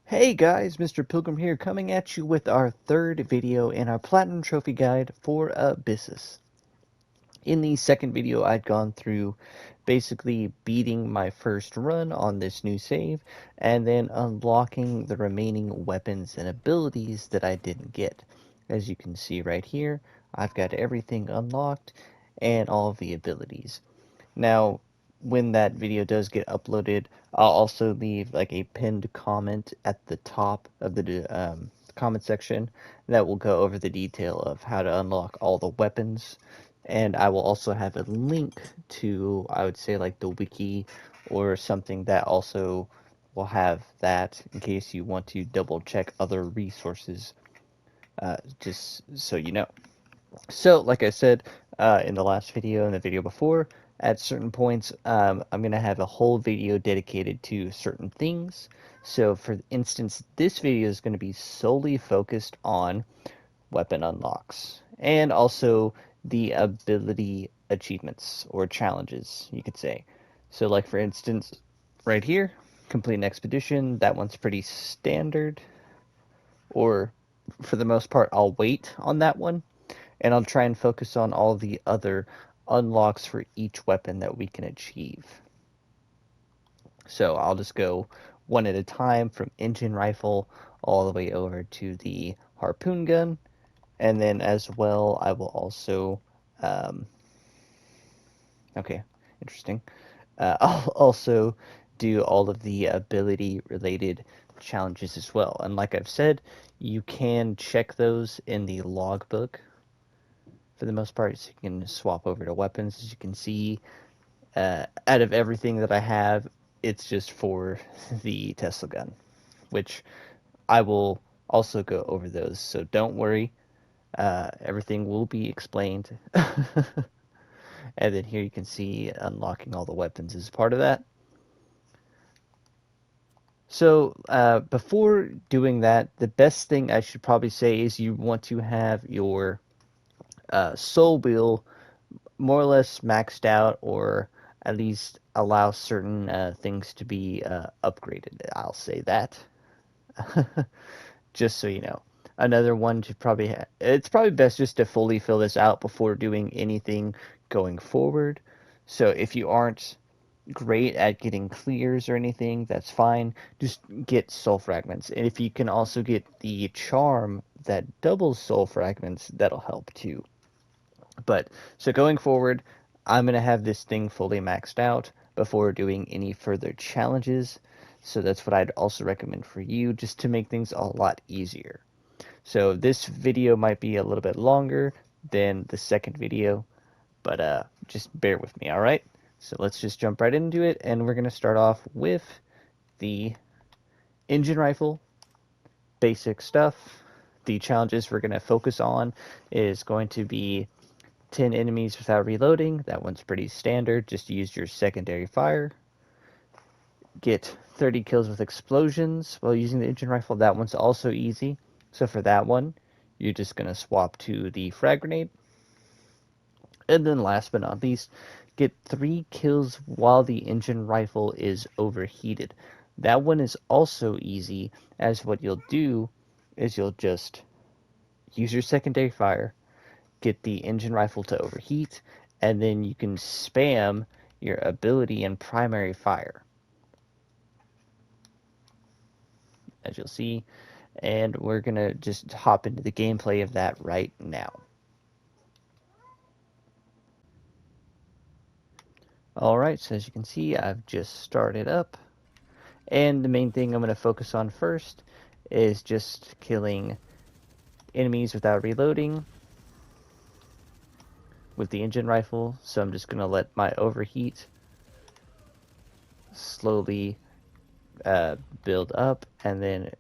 Hey guys, Mr. Pilgrim here, coming at you with our third video in our Platinum Trophy Guide for Abyssus. In the second video, I'd gone through basically beating my first run on this new save, and then unlocking the remaining weapons and abilities that I didn't get. As you can see right here, I've got everything unlocked, and all of the abilities. Now, when that video does get uploaded, I'll also leave like a pinned comment at the top of the comment section that will go over the detail of how to unlock all the weapons. And I will also have a link to, I would say, like the wiki or something that also will have that in case you want to double check other resources, just so you know. So, like I said in the last video and the video before, at certain points, I'm going to have a whole video dedicated to certain things. So, for instance, this video is going to be solely focused on weapon unlocks and also the ability achievements or challenges, you could say. So, like for instance, right here, complete an expedition. That one's pretty standard, or for the most part, I'll wait on that one and I'll try and focus on all the other unlocks for each weapon that we can achieve. So I'll just go one at a time from engine rifle all the way over to the harpoon gun, and then as well I will also, okay, interesting. I'll also do all of the ability related challenges as well. And like I've said, you can check those in the logbook for the most part, so you can swap over to weapons. As you can see, out of everything that I have, it's just for the Tesla gun, which I will also go over those, so don't worry. Everything will be explained. And then here you can see unlocking all the weapons as part of that. So before doing that, the best thing I should probably say is you want to have your soul wheel more or less maxed out, or at least allow certain things to be upgraded. I'll say that, just so you know. Another one to probably it's probably best just to fully fill this out before doing anything going forward. So if you aren't great at getting clears or anything, that's fine. Just get soul fragments. And if you can also get the charm that doubles soul fragments, that'll help too. But so going forward, I'm going to have this thing fully maxed out before doing any further challenges. So that's what I'd also recommend for you, just to make things a lot easier. So this video might be a little bit longer than the second video, but just bear with me, all right? So let's just jump right into it, and we're going to start off with the engine rifle, basic stuff. The challenges we're going to focus on is going to be 10 enemies without reloading. That one's pretty standard. Just use your secondary fire. Get 30 kills with explosions while using the engine rifle. That one's also easy. So for that one, you're just going to swap to the frag grenade. And then last but not least, get 3 kills while the engine rifle is overheated. That one is also easy, as what you'll do is you'll just use your secondary fire, get the engine rifle to overheat, and then you can spam your ability and primary fire, as you'll see. And we're going to just hop into the gameplay of that right now. Alright, so as you can see, I've just started up. And the main thing I'm going to focus on first is just killing enemies without reloading with the engine rifle. So I'm just going to let my overheat slowly build up, and then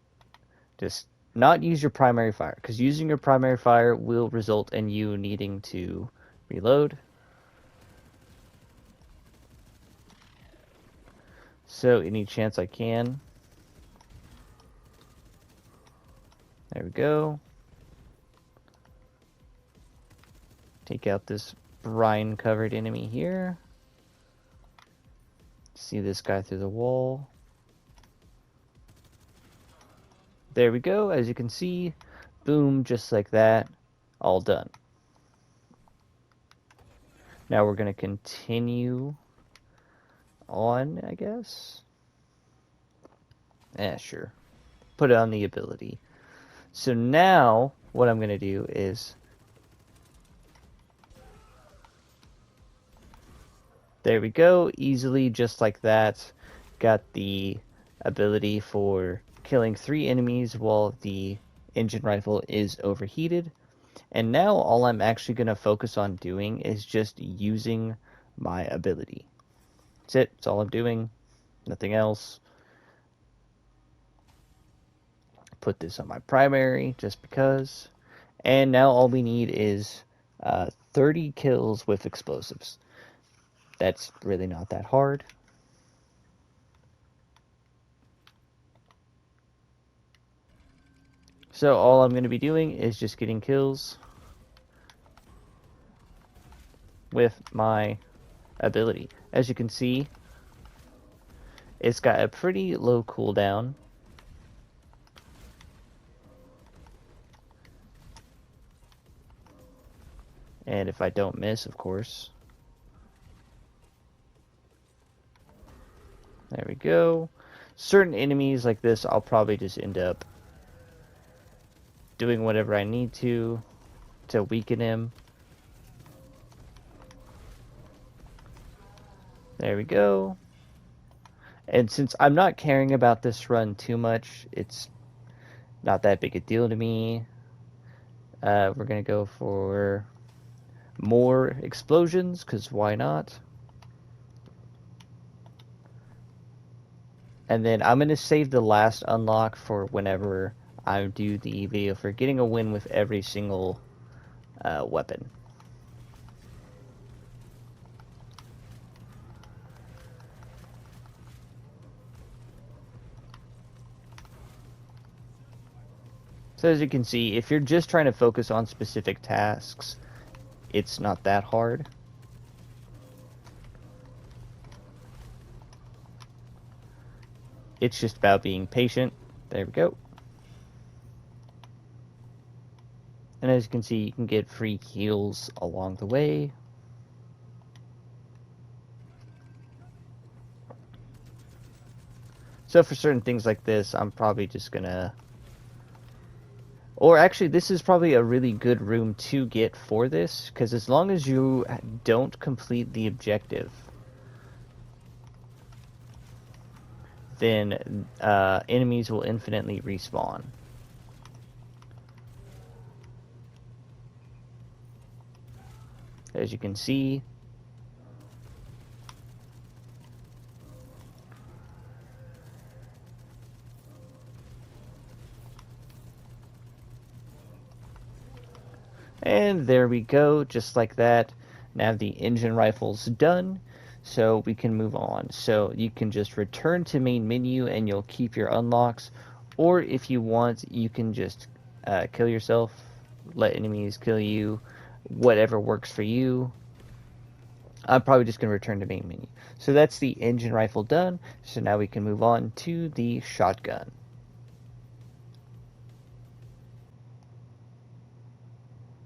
just not use your primary fire, because using your primary fire will result in you needing to reload. So any chance I can. There we go. Take out this brine covered enemy here. See this guy through the wall. There we go. As you can see, boom, just like that, all done. Now we're going to continue on, I guess. Sure. Put it on the ability. So now, what I'm going to do is... There we go. Easily, just like that. Got the ability for killing 3 enemies while the engine rifle is overheated. And now all I'm actually going to focus on doing is just using my ability. That's it. That's all I'm doing. Nothing else. Put this on my primary just because. And now all we need is 30 kills with explosives. That's really not that hard. So all I'm going to be doing is just getting kills with my ability. As you can see, it's got a pretty low cooldown. And if I don't miss, of course. There we go. Certain enemies like this, I'll probably just end up doing whatever I need to weaken him. There we go. And since I'm not caring about this run too much, it's not that big a deal to me. We're going to go for more explosions, because why not? And then I'm going to save the last unlock for whenever I do the video for getting a win with every single weapon. So as you can see, if you're just trying to focus on specific tasks, it's not that hard. It's just about being patient. There we go. And as you can see, you can get free heals along the way. So for certain things like this, I'm probably just gonna... Or actually, this is probably a really good room to get for this, because as long as you don't complete the objective, then enemies will infinitely respawn. As you can see, and there we go, just like that. Now the engine rifle's done, so we can move on. So you can just return to main menu and you'll keep your unlocks, or if you want, you can just kill yourself, let enemies kill you, whatever works for you. I'm probably just going to return to main menu. So that's the engine rifle done, so now we can move on to the shotgun.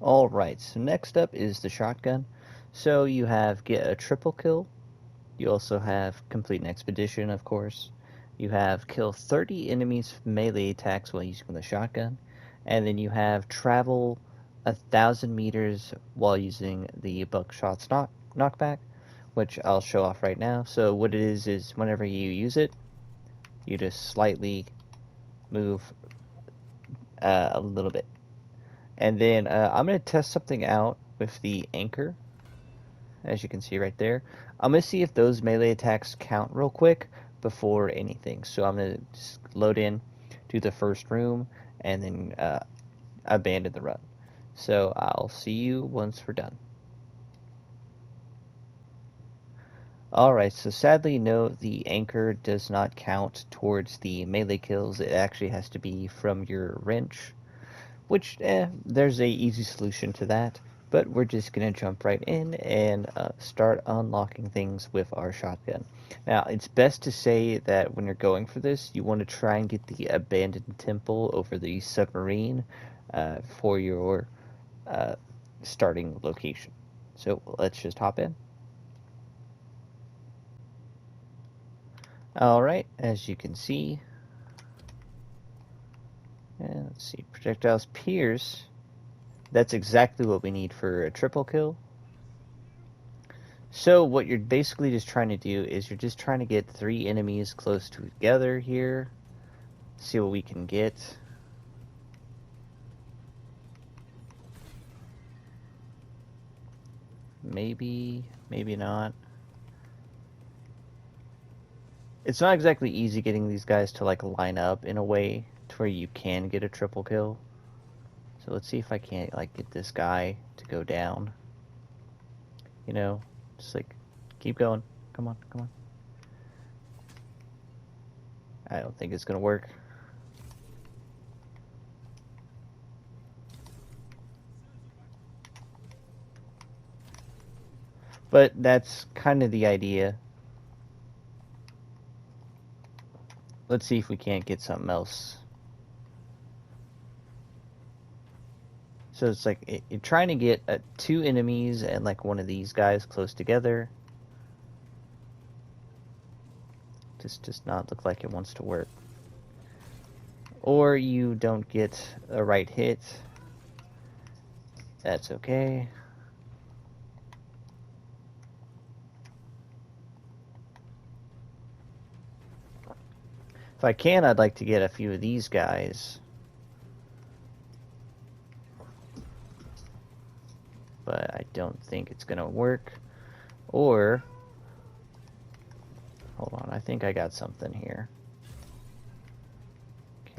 Alright, so next up is the shotgun. So you have get a triple kill. You also have complete an expedition, of course. You have kill 30 enemies melee attacks while using the shotgun. And then you have travel 1,000 meters while using the buckshot's knockback, which I'll show off right now. So what it is whenever you use it, you just slightly move a little bit. And then I'm going to test something out with the anchor, as you can see right there. I'm going to see if those melee attacks count real quick before anything. So I'm going to just load in, do the first room, and then abandon the run. So I'll see you once we're done. Alright, so sadly no, the anchor does not count towards the melee kills. It actually has to be from your wrench, which, there's a easy solution to that. But we're just going to jump right in and start unlocking things with our shotgun. Now, it's best to say that when you're going for this, you want to try and get the abandoned temple over the submarine for your starting location. So let's just hop in. Alright, as you can see, and let's see, projectiles pierce. That's exactly what we need for a triple kill. So what you're basically just trying to do is you're just trying to get 3 enemies close together here. See what we can get. Maybe, maybe not. It's not exactly easy getting these guys to like line up in a way to where you can get a triple kill. So let's see if I can't like get this guy to go down. You know, just like keep going. Come on, come on. I don't think it's gonna work. But that's kind of the idea. Let's see if we can't get something else. So it's like you're trying to get 2 enemies and like one of these guys close together. Just does not look like it wants to work. Or you don't get a right hit. That's okay. If I can, I'd like to get a few of these guys. But I don't think it's gonna work. Or, hold on, I think I got something here.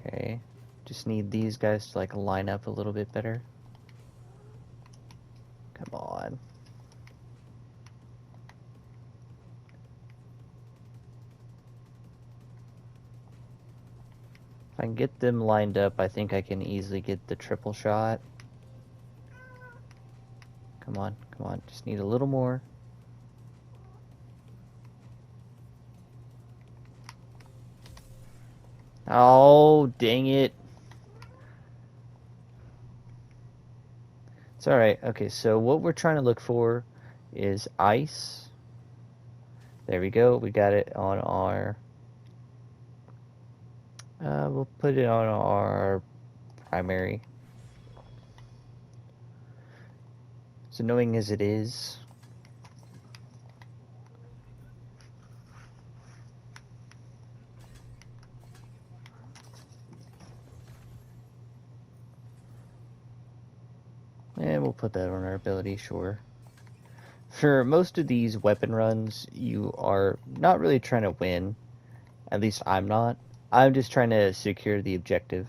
Okay, just need these guys to like line up a little bit better. Come on. If I can get them lined up, I think I can easily get the triple shot. Come on, come on, just need a little more. Oh, dang it. It's alright. Okay, so what we're trying to look for is ice. There we go. We got it on our... we'll put it on our primary. As annoying as it is... And we'll put that on our ability, sure. For most of these weapon runs, you are not really trying to win. At least I'm not. I'm just trying to secure the objective.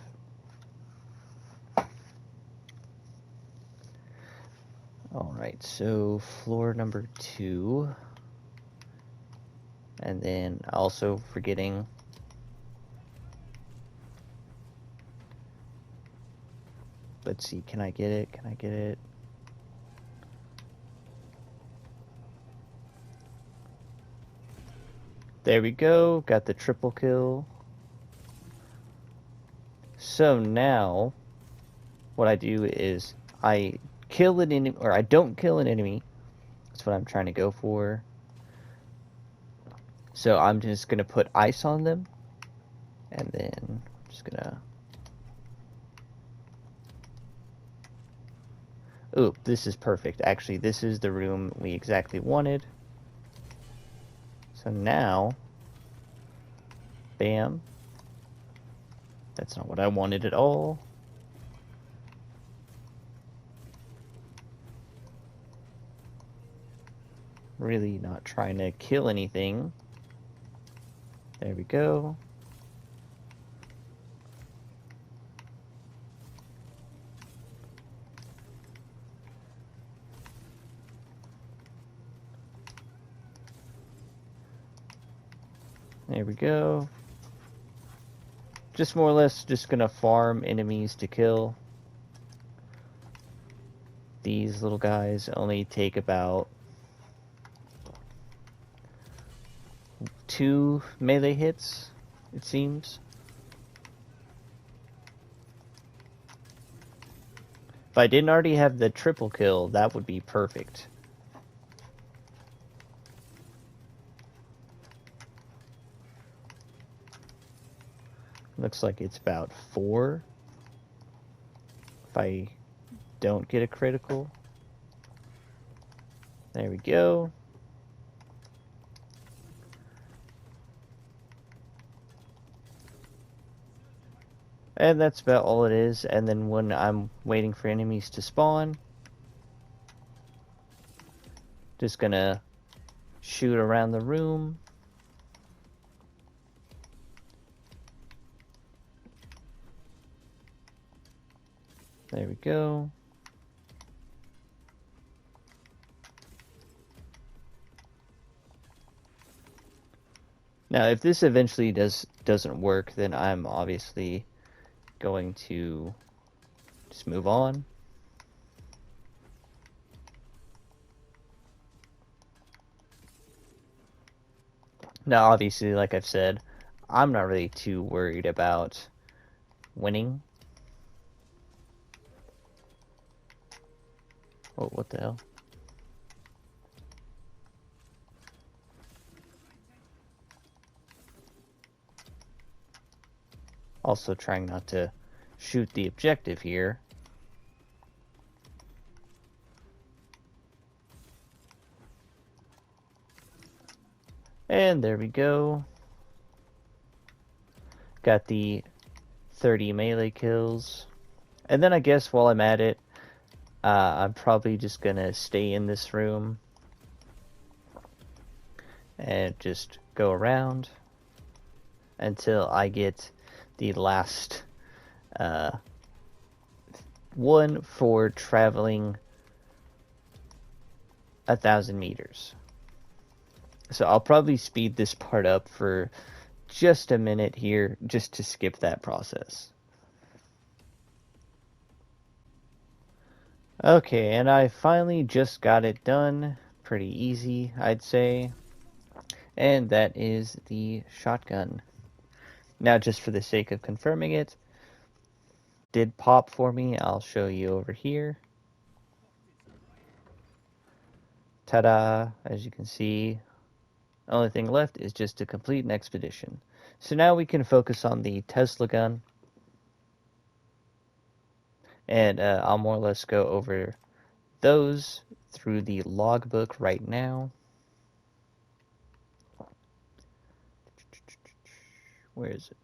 Alright, so floor number 2. And then also forgetting... Let's see, can I get it? Can I get it? There we go, got the triple kill. So now, what I do is I kill an enemy, or I don't kill an enemy. That's what I'm trying to go for. So I'm just gonna put ice on them, and then I'm just gonna... Ooh, this is perfect. Actually, this is the room we exactly wanted. So now, bam. That's not what I wanted at all. Really not trying to kill anything. There we go. There we go. Just more or less just gonna farm enemies to kill. these little guys only take about 2 melee hits, it seems. If I didn't already have the triple kill, that would be perfect. Looks like it's about 4. If I don't get a critical. There we go. And that's about all it is. And then when I'm waiting for enemies to spawn, just gonna shoot around the room. There we go. Now, if this eventually doesn't work, then I'm obviously going to just move on. Now, obviously, like I've said, I'm not really too worried about winning. Oh, what the hell? Also trying not to shoot the objective here. And there we go. Got the 30 melee kills. And then I guess while I'm at it, I'm probably just gonna stay in this room and just go around until I get the last one for traveling 1,000 meters. So I'll probably speed this part up for just a minute here, just to skip that process. Okay, and I finally just got it done. Pretty easy, I'd say. And that is the shotgun. Now, just for the sake of confirming it, did pop for me. I'll show you over here. Ta-da! As you can see, the only thing left is just to complete an expedition. So now we can focus on the Tesla gun. And I'll more or less go over those through the logbook right now. Where is it?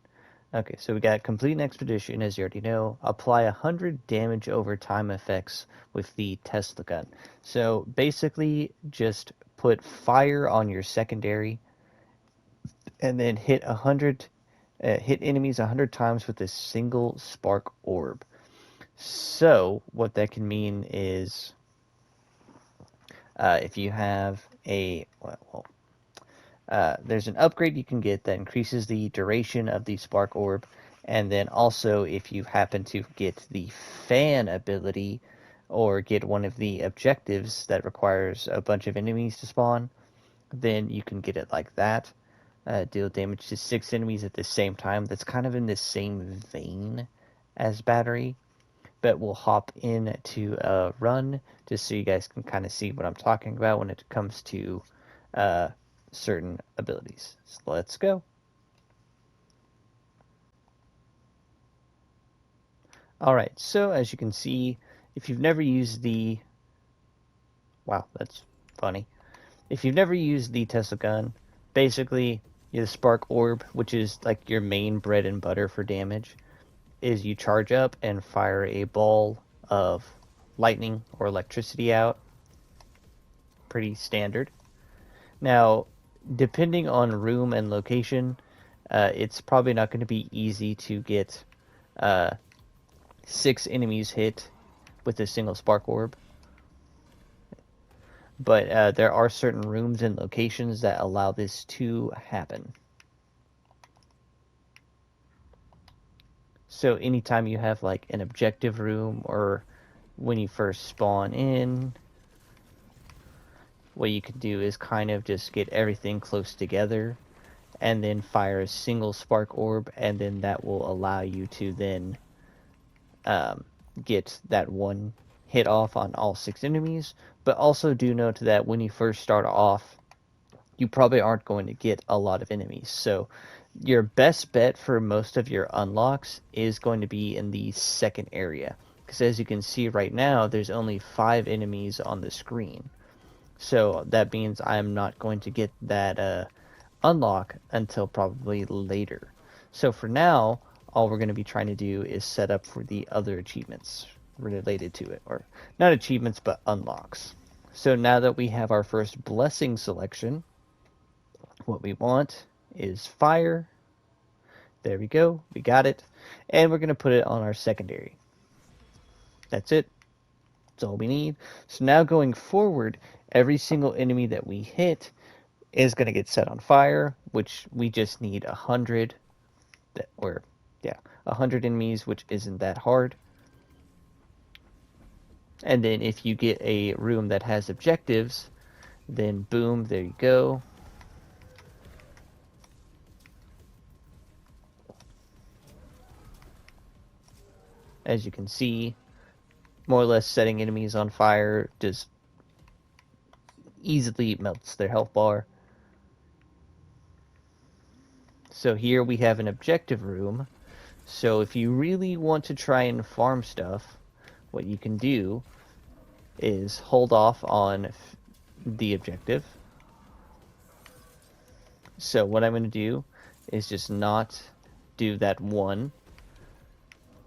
Okay, so we got complete an expedition, as you already know. Apply 100 damage over time effects with the Tesla gun. So basically, just put fire on your secondary, and then hit enemies 100 times with a single spark orb. So what that can mean is, if you have a there's an upgrade you can get that increases the duration of the spark orb, and then also if you happen to get the fan ability or get one of the objectives that requires a bunch of enemies to spawn, then you can get it like that. Deal damage to 6 enemies at the same time. That's kind of in the same vein as battery, but we'll hop into a run just so you guys can kind of see what I'm talking about when it comes to certain abilities. So let's go. Alright, so as you can see, if you've never used the... Wow, that's funny. If you've never used the Tesla gun, basically, the spark orb, which is like your main bread and butter for damage, is you charge up and fire a ball of lightning or electricity out. Pretty standard. Now, depending on room and location, it's probably not going to be easy to get 6 enemies hit with a single spark orb. But there are certain rooms and locations that allow this to happen. So anytime you have like an objective room or when you first spawn in, what you can do is kind of just get everything close together and then fire a single spark orb, and then that will allow you to then get that one hit off on all 6 enemies. But also do note that when you first start off, you probably aren't going to get a lot of enemies. So your best bet for most of your unlocks is going to be in the second area. Because as you can see right now, there's only 5 enemies on the screen. So that means I'm not going to get that unlock until probably later. So for now, all we're going to be trying to do is set up for the other achievements related to it. Or not achievements, but unlocks. So now that we have our first blessing selection, what we want is fire. There we go. We got it. And we're going to put it on our secondary. That's it. That's all we need. So now going forward, every single enemy that we hit is going to get set on fire, which we just need 100. Or, yeah, 100 enemies, which isn't that hard. And then if you get a room that has objectives, then boom, there you go. As you can see, more or less setting enemies on fire just easily melts their health bar. So here we have an objective room. So if you really want to try and farm stuff, what you can do is hold off on the objective. So what I'm going to do is just not do that one.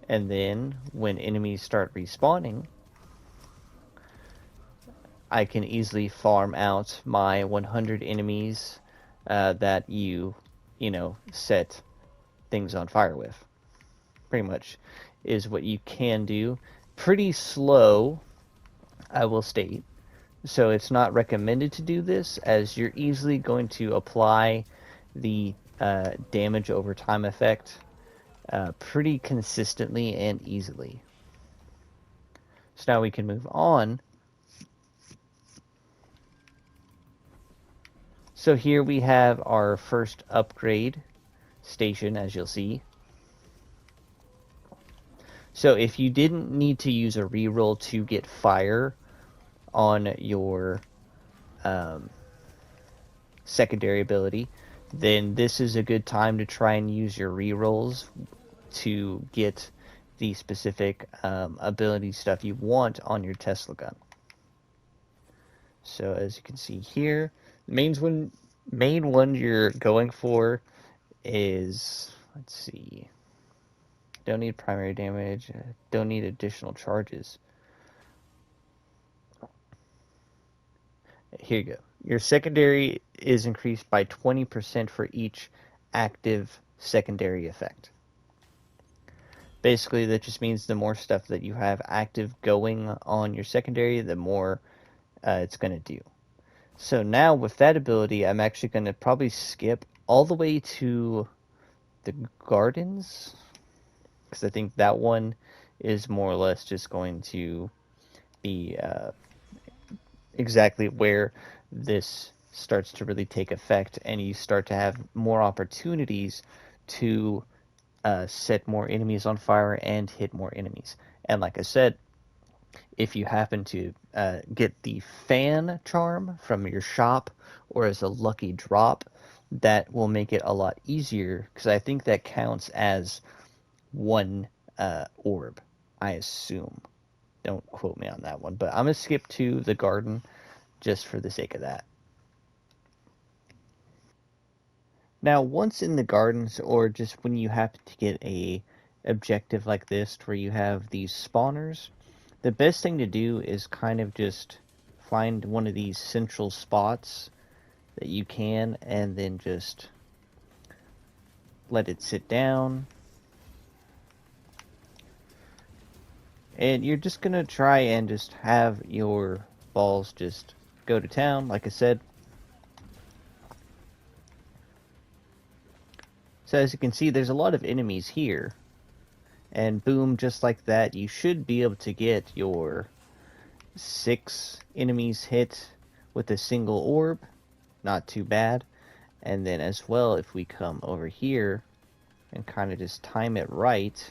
And then when enemies start respawning, I can easily farm out my 100 enemies that you set things on fire with. Pretty much is what you can do. Pretty slow, I will state. So it's not recommended to do this, as you're easily going to apply the damage over time effect pretty consistently and easily. So now we can move on. So here we have our first upgrade station, as you'll see. So if you didn't need to use a reroll to get fire on your secondary ability, then this is a good time to try and use your rerolls to get the specific ability stuff you want on your Tesla gun. So as you can see here, the main one you're going for is, let's see, don't need primary damage, don't need additional charges. Here you go. Your secondary is increased by 20% for each active secondary effect. Basically, that just means the more stuff that you have active going on your secondary, the more it's going to do. So now with that ability, I'm actually going to probably skip all the way to the gardens, because I think that one is more or less just going to be exactly where this starts to really take effect, and you start to have more opportunities to set more enemies on fire and hit more enemies. And like I said, if you happen to get the fan charm from your shop or as a lucky drop, that will make it a lot easier, because I think that counts as one orb, I assume. Don't quote me on that one, but I'm going to skip to the garden just for the sake of that. Now, once in the gardens, or just when you happen to get a objective like this where you have these spawners, the best thing to do is kind of just find one of these central spots that you can, and then just let it sit down. And you're just going to try and just have your balls just go to town, like I said. So as you can see, there's a lot of enemies here. And boom, just like that, you should be able to get your 6 enemies hit with a single orb. Not too bad. And then as well, if we come over here and kind of just time it right,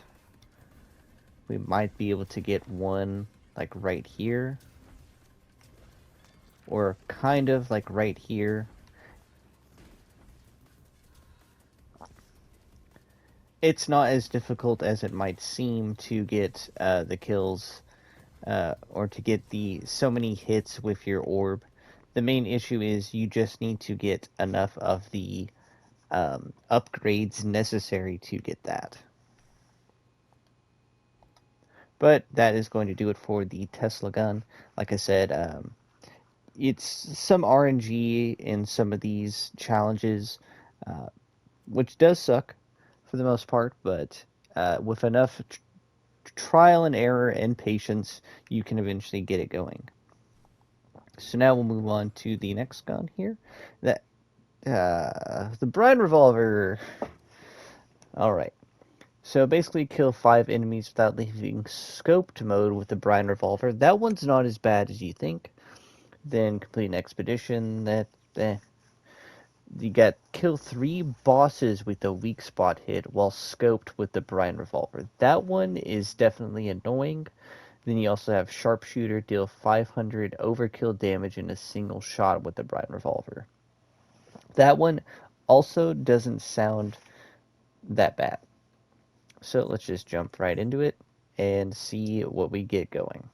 we might be able to get one like right here, or kind of like right here. It's not as difficult as it might seem to get the kills, or to get the so many hits with your orb. The main issue is you just need to get enough of the upgrades necessary to get that. But that is going to do it for the Tesla gun. Like I said, it's some RNG in some of these challenges, which does suck for the most part, but with enough trial and error and patience, you can eventually get it going. So now we'll move on to the next gun here. That the Brine Revolver. Alright. So basically kill 5 enemies without leaving scoped mode with the Brine Revolver. That one's not as bad as you think. Then complete an expedition. You got kill 3 bosses with a weak spot hit while scoped with the Brine Revolver. That one is definitely annoying. Then you also have Sharpshooter, deal 500 overkill damage in a single shot with the Brine Revolver. That one also doesn't sound that bad. So let's just jump right into it and see what we get going.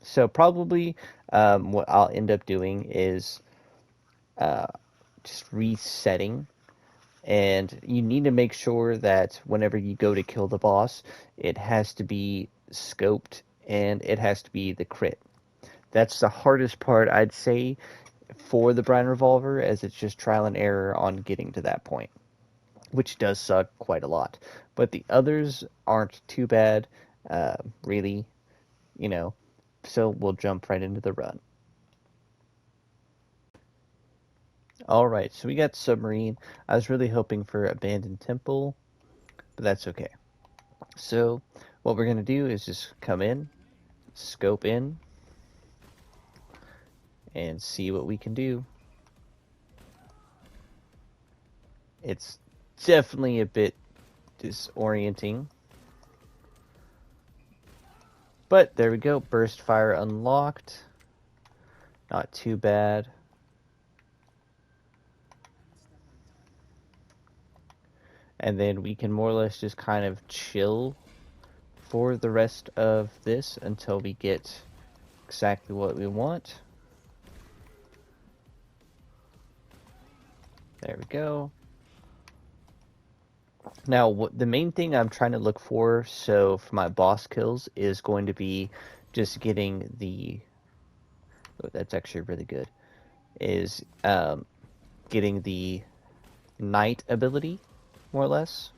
So probably what I'll end up doing is just resetting. And you need to make sure that whenever you go to kill the boss, it has to be scoped and it has to be the crit. That's the hardest part, I'd say, for the Brine Revolver, as it's just trial and error on getting to that point, which does suck quite a lot. But the others aren't too bad, really, you know, so we'll jump right into the run. Alright, so we got Submarine. I was really hoping for Abandoned Temple, but that's okay. So what we're going to do is just come in, scope in, and see what we can do. It's definitely a bit disorienting, but there we go. Burst fire unlocked. Not too bad. And then we can more or less just kind of chill for the rest of this until we get exactly what we want. There we go. Now, the main thing I'm trying to look for, so for my boss kills, is going to be just getting the... Oh, that's actually really good. Is getting the Knight ability, more or less.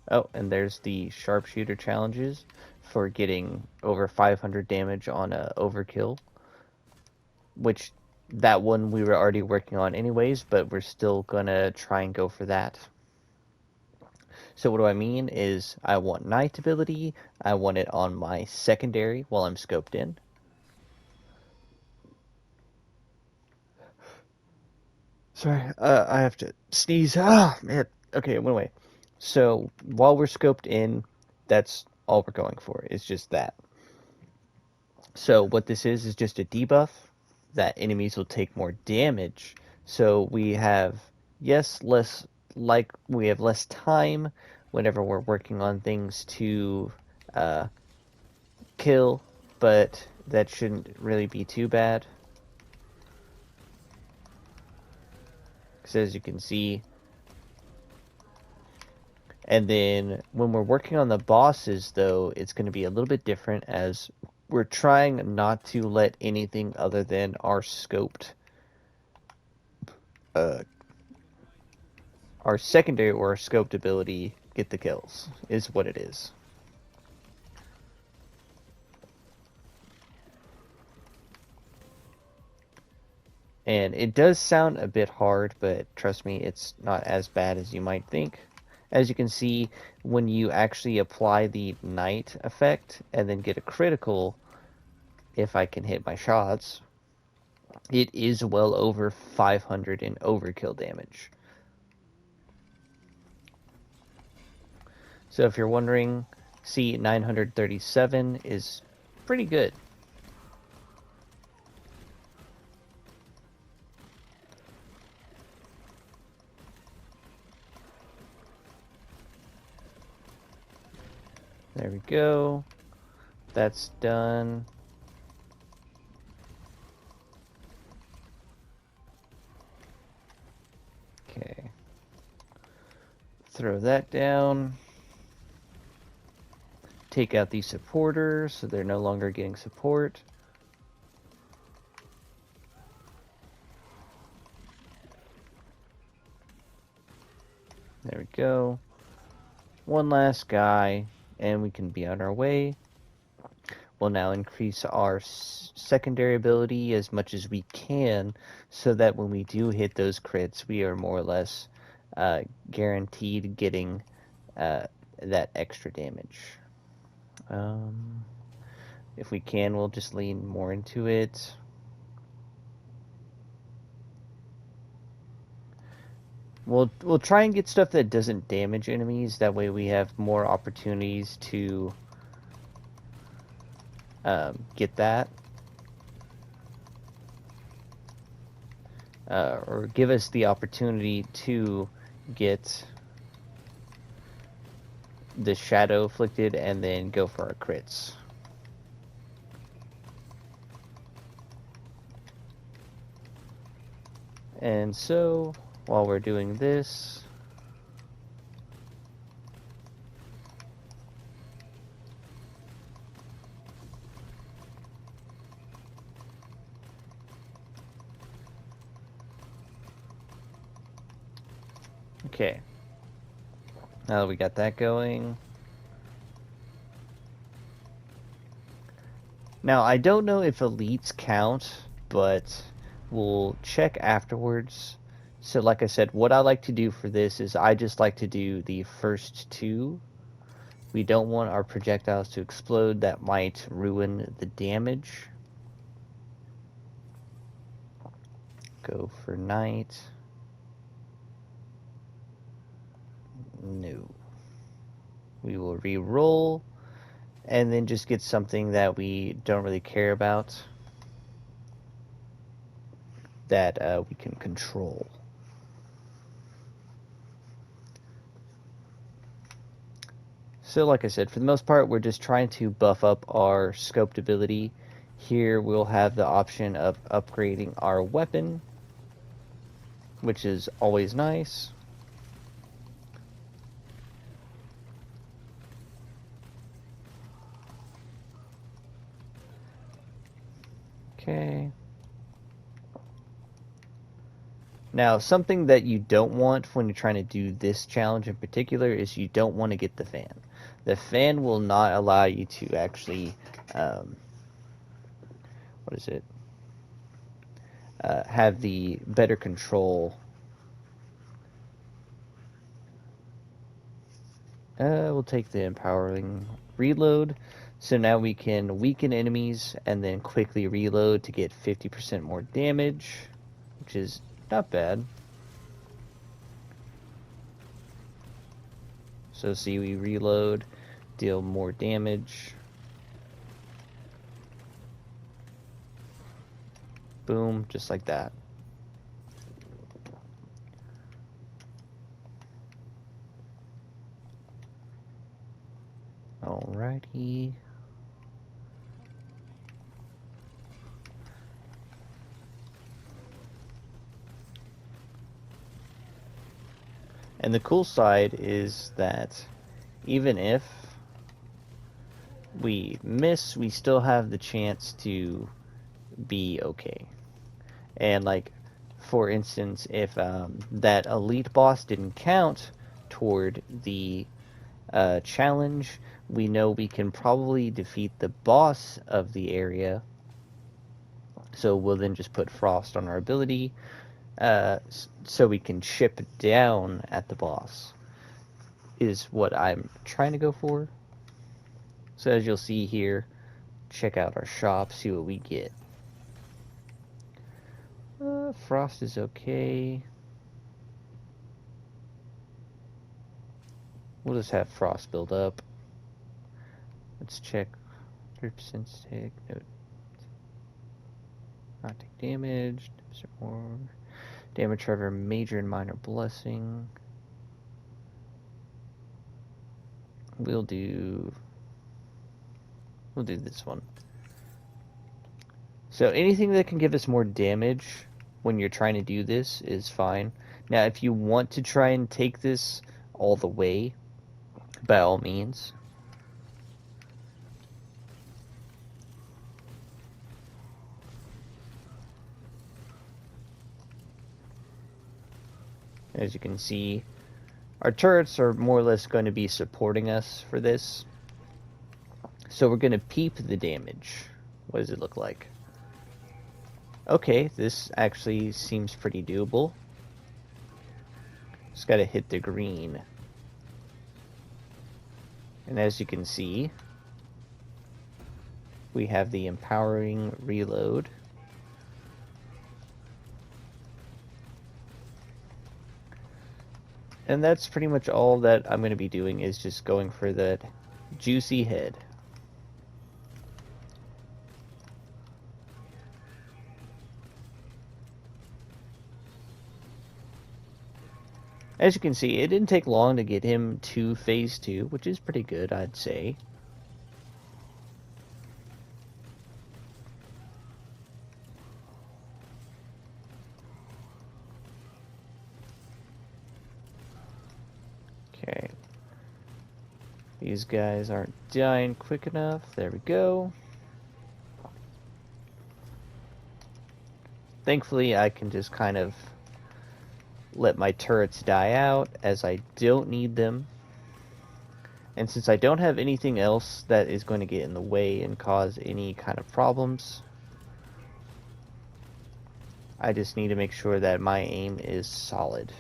Oh, and there's the Sharpshooter challenges for getting over 500 damage on a overkill, which that one we were already working on anyways, but we're still gonna try and go for that. So what do I mean is I want Knight ability, I want it on my secondary while I'm scoped in. Sorry, I have to sneeze. Ah, man. Okay, it went away. So while we're scoped in, that's all we're going for. It's just that. So what this is just a debuff that enemies will take more damage. So we have, yes, we have less time whenever we're working on things to kill, but that shouldn't really be too bad. Because as you can see, and then when we're working on the bosses, though, it's going to be a little bit different, as we're trying not to let anything other than our secondary or our scoped ability get the kills, is what it is. And it does sound a bit hard, but trust me, it's not as bad as you might think. As you can see, when you actually apply the night effect and then get a critical, if I can hit my shots, it is well over 500 in overkill damage. So if you're wondering, see 937 is pretty good. There we go. That's done. Okay. Throw that down. Take out these supporters so they're no longer getting support. There we go. One last guy, and we can be on our way. We'll now increase our secondary ability as much as we can so that when we do hit those crits, we are more or less guaranteed getting that extra damage. If we can, we'll just lean more into it. We'll try and get stuff that doesn't damage enemies. That way we have more opportunities to get that. Or give us the opportunity to get the shadow afflicted and then go for our crits. And so, while we're doing this, okay. Now that we got that going. Now, I don't know if elites count, but we'll check afterwards. So like I said, what I like to do for this is I just like to do the first two. We don't want our projectiles to explode. That might ruin the damage. Go for night. No. We will re-roll and then just get something that we don't really care about that we can control. So like I said, for the most part, we're just trying to buff up our scoped ability. Here we'll have the option of upgrading our weapon, which is always nice. Okay. Now, something that you don't want when you're trying to do this challenge in particular is you don't want to get the fan. The fan will not allow you to actually, have the better control. We'll take the empowering reload. So now we can weaken enemies and then quickly reload to get 50% more damage, which is not bad. So see, we reload, deal more damage. Boom, just like that. Alrighty. And the cool side is that even if we miss, we still have the chance to be okay. And like, for instance, if that elite boss didn't count toward the challenge, we know we can probably defeat the boss of the area. So we'll then just put frost on our ability, so we can chip down at the boss, is what I'm trying to go for. So as you'll see here, check out our shop, see what we get. Frost is okay. We'll just have frost build up. Let's check 3% take. No, not take damage. More damage driver, major and minor blessing. We'll do this one. So anything that can give us more damage when you're trying to do this is fine. Now, if you want to try and take this all the way, by all means. As you can see, our turrets are more or less going to be supporting us for this. So we're going to peep the damage. What does it look like? Okay, this actually seems pretty doable. Just got to hit the green. And as you can see, we have the empowering reload. And that's pretty much all that I'm going to be doing, is just going for that juicy head. As you can see, it didn't take long to get him to phase 2, which is pretty good, I'd say. Okay. These guys aren't dying quick enough. There we go. Thankfully, I can just kind of let my turrets die out, as I don't need them. And since I don't have anything else that is going to get in the way and cause any kind of problems, I just need to make sure that my aim is solid.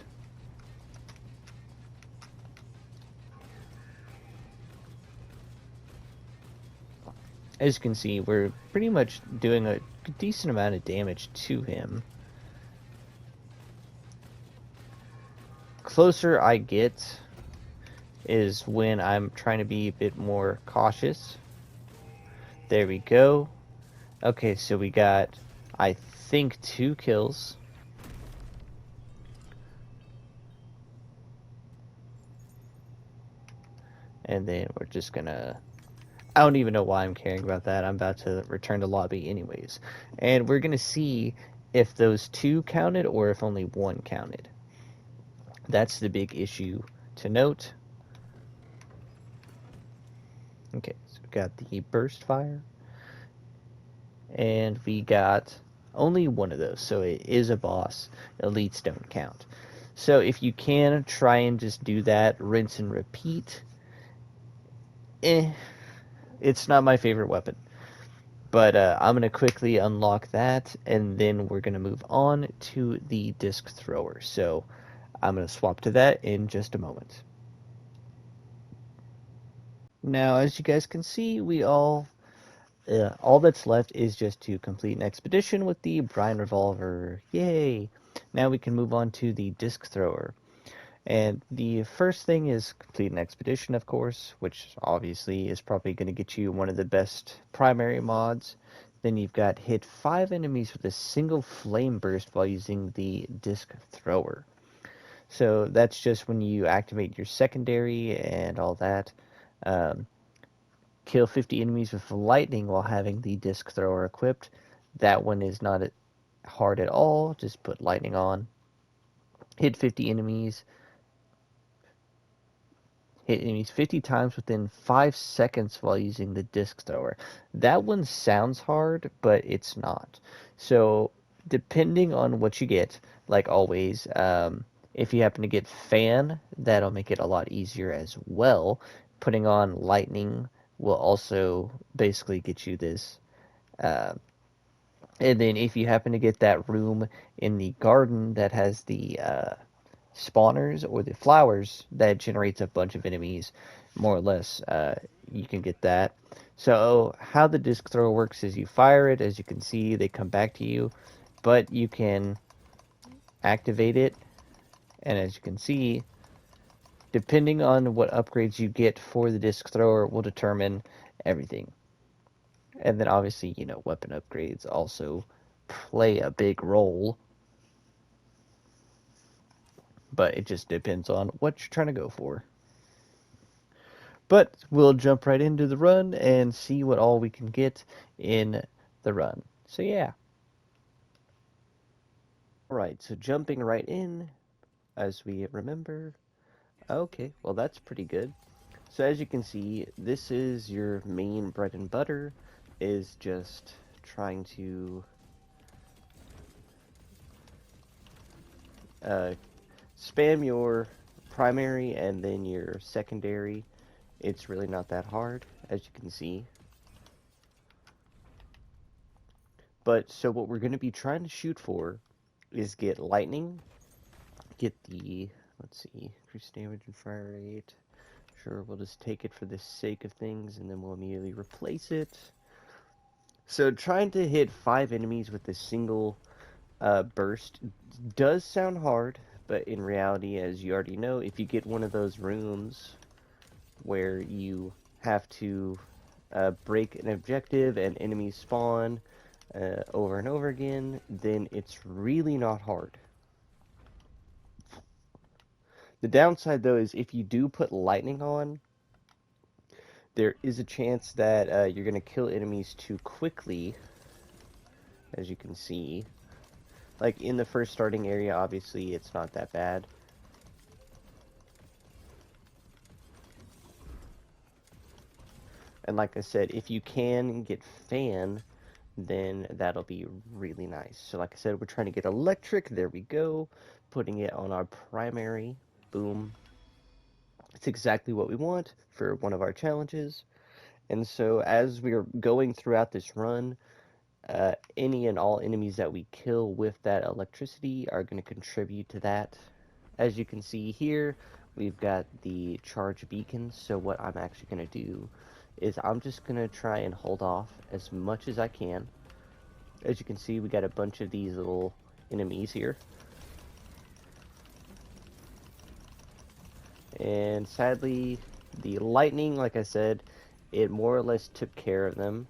As you can see, we're pretty much doing a decent amount of damage to him. Closer I get is when I'm trying to be a bit more cautious. There we go. Okay, so we got, I think, 2 kills. And then we're just gonna... I don't even know why I'm caring about that. I'm about to return to lobby anyways. And we're gonna see if those 2 counted or if only 1 counted. That's the big issue to note. Okay, so we got the burst fire. And we got only 1 of those, so it is a boss. Elites don't count. So if you can, try and just do that, rinse and repeat. It's not my favorite weapon. But I'm going to quickly unlock that, and then we're going to move on to the disc thrower. So I'm going to swap to that in just a moment. Now, as you guys can see, we all that's left is just to complete an expedition with the brine revolver. Yay! Now we can move on to the disc thrower. And the first thing is complete an expedition, of course, which obviously is probably going to get you one of the best primary mods. Then you've got hit 5 enemies with a single flame burst while using the disc thrower. So that's just when you activate your secondary and all that. Kill 50 enemies with lightning while having the disc thrower equipped. That one is not hard at all. Just put lightning on. Hit 50 enemies. Hit enemies 50 times within 5 seconds while using the disc thrower. That one sounds hard, but it's not. So, depending on what you get, like always, if you happen to get fan, that'll make it a lot easier as well. Putting on lightning will also basically get you this And then if you happen to get that room in the garden that has the spawners or the flowers that generates a bunch of enemies, more or less, you can get that. So how the disc thrower works is you fire it, as you can see, they come back to you, but you can activate it, and as you can see, depending on what upgrades you get for the disc thrower will determine everything. And then obviously, weapon upgrades also play a big role, but it just depends on what you're trying to go for. But we'll jump right into the run and see what all we can get in the run. So yeah. Alright, so jumping right in, as we remember. Okay, well that's pretty good. So as you can see, this is your main bread and butter, is just trying to uh, spam your primary and then your secondary. It's really not that hard, as you can see. But so what we're going to be trying to shoot for is get lightning, get the, let's see, increase damage and fire rate. Sure, we'll just take it for the sake of things, and then we'll immediately replace it. So trying to hit 5 enemies with a single burst does sound hard, but in reality, as you already know, if you get one of those rooms where you have to break an objective and enemies spawn over and over again, then it's really not hard. The downside, though, is if you do put lightning on, there is a chance that you're going to kill enemies too quickly, as you can see. Like, in the first starting area, obviously, it's not that bad. And like I said, if you can get fan, then that'll be really nice. So like I said, we're trying to get electric. There we go. Putting it on our primary. Boom. It's exactly what we want for one of our challenges. And so as we are going throughout this run, any and all enemies that we kill with that electricity are going to contribute to that. As you can see here, we've got the charge beacons. So what I'm actually going to do is I'm just going to try and hold off as much as I can. As you can see, we got a bunch of these little enemies here. And sadly, the lightning, like I said, it more or less took care of them.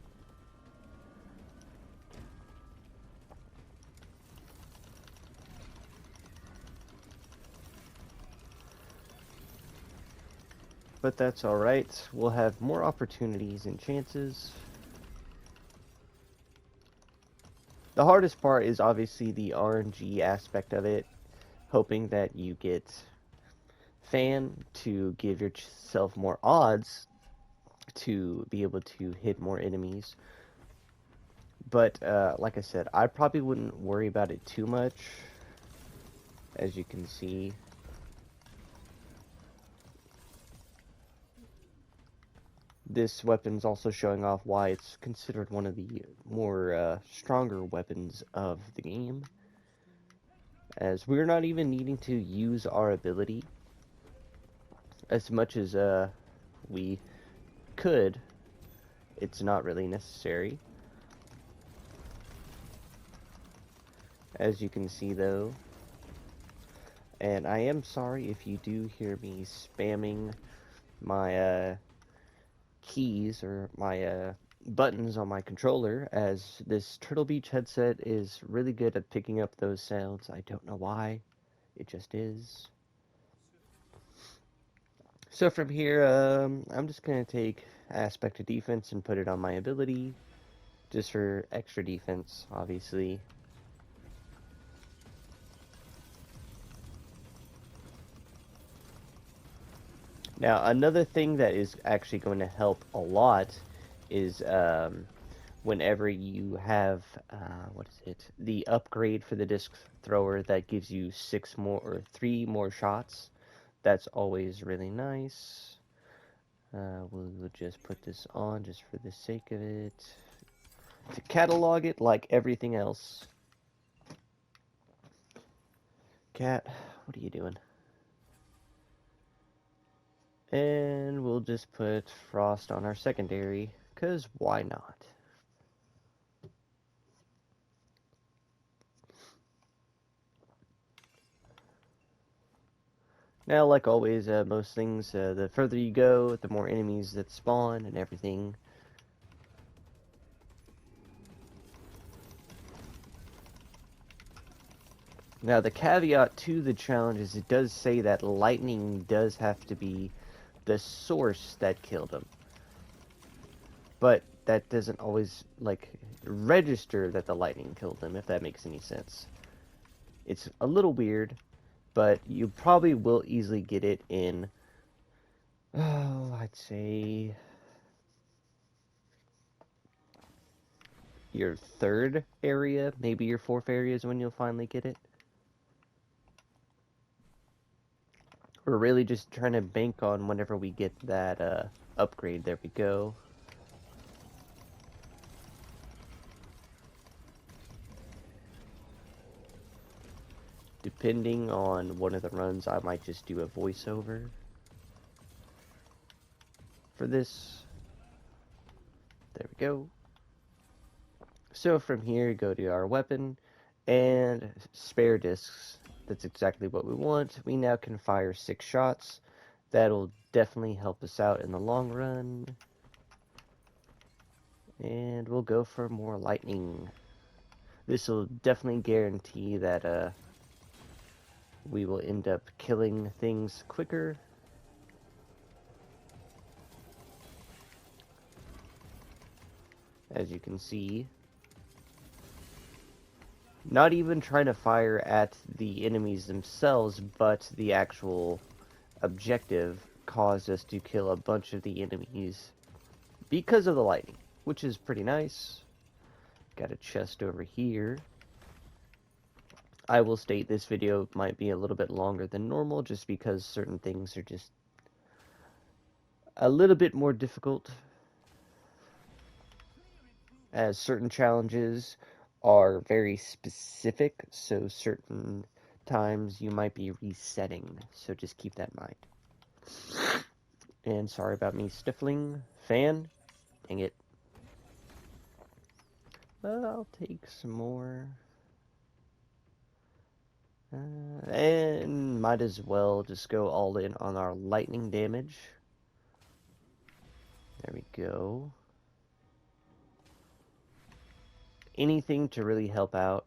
But that's alright. We'll have more opportunities and chances. The hardest part is obviously the RNG aspect of it. Hoping that you get fan to give yourself more odds to be able to hit more enemies. But like I said, I probably wouldn't worry about it too much. As you can see, this weapon's also showing off why it's considered one of the more stronger weapons of the game, as we're not even needing to use our ability as much as we could. It's not really necessary. As you can see though, and I am sorry if you do hear me spamming my keys or my buttons on my controller, as this Turtle Beach headset is really good at picking up those sounds. I don't know why, it just is. So from here, I'm just going to take aspect of defense and put it on my ability, just for extra defense, obviously. Now, another thing that is actually going to help a lot is whenever you have, what is it, the upgrade for the disc thrower that gives you 6 more or 3 more shots. That's always really nice. We'll just put this on just for the sake of it. to catalog it like everything else. Cat, what are you doing? And we'll just put frost on our secondary, because why not? Now, like always, most things, the further you go, the more enemies that spawn and everything. Now, the caveat to the challenge is it does say that lightning does have to be the source that killed him. But that doesn't always, like, register that the lightning killed him, if that makes any sense. It's a little weird, but you probably will easily get it in, oh, I'd say your third area, maybe your fourth area is when you'll finally get it. We're really just trying to bank on whenever we get that upgrade. There we go. Depending on one of the runs, I might just do a voiceover for this. There we go. So from here, go to our weapon and spare discs. That's exactly what we want. We now can fire 6 shots. That'll definitely help us out in the long run. And we'll go for more lightning. This will definitely guarantee that we will end up killing things quicker. As you can see, not even trying to fire at the enemies themselves, but the actual objective caused us to kill a bunch of the enemies because of the lightning, which is pretty nice. Got a chest over here. I will state this video might be a little bit longer than normal just because certain things are just a little bit more difficult, as certain challenges are very specific, so certain times you might be resetting, so just keep that in mind. And sorry about me stifling. Fan? Dang it. I'll take some more. And might as well just go all in on our lightning damage. There we go. Anything to really help out.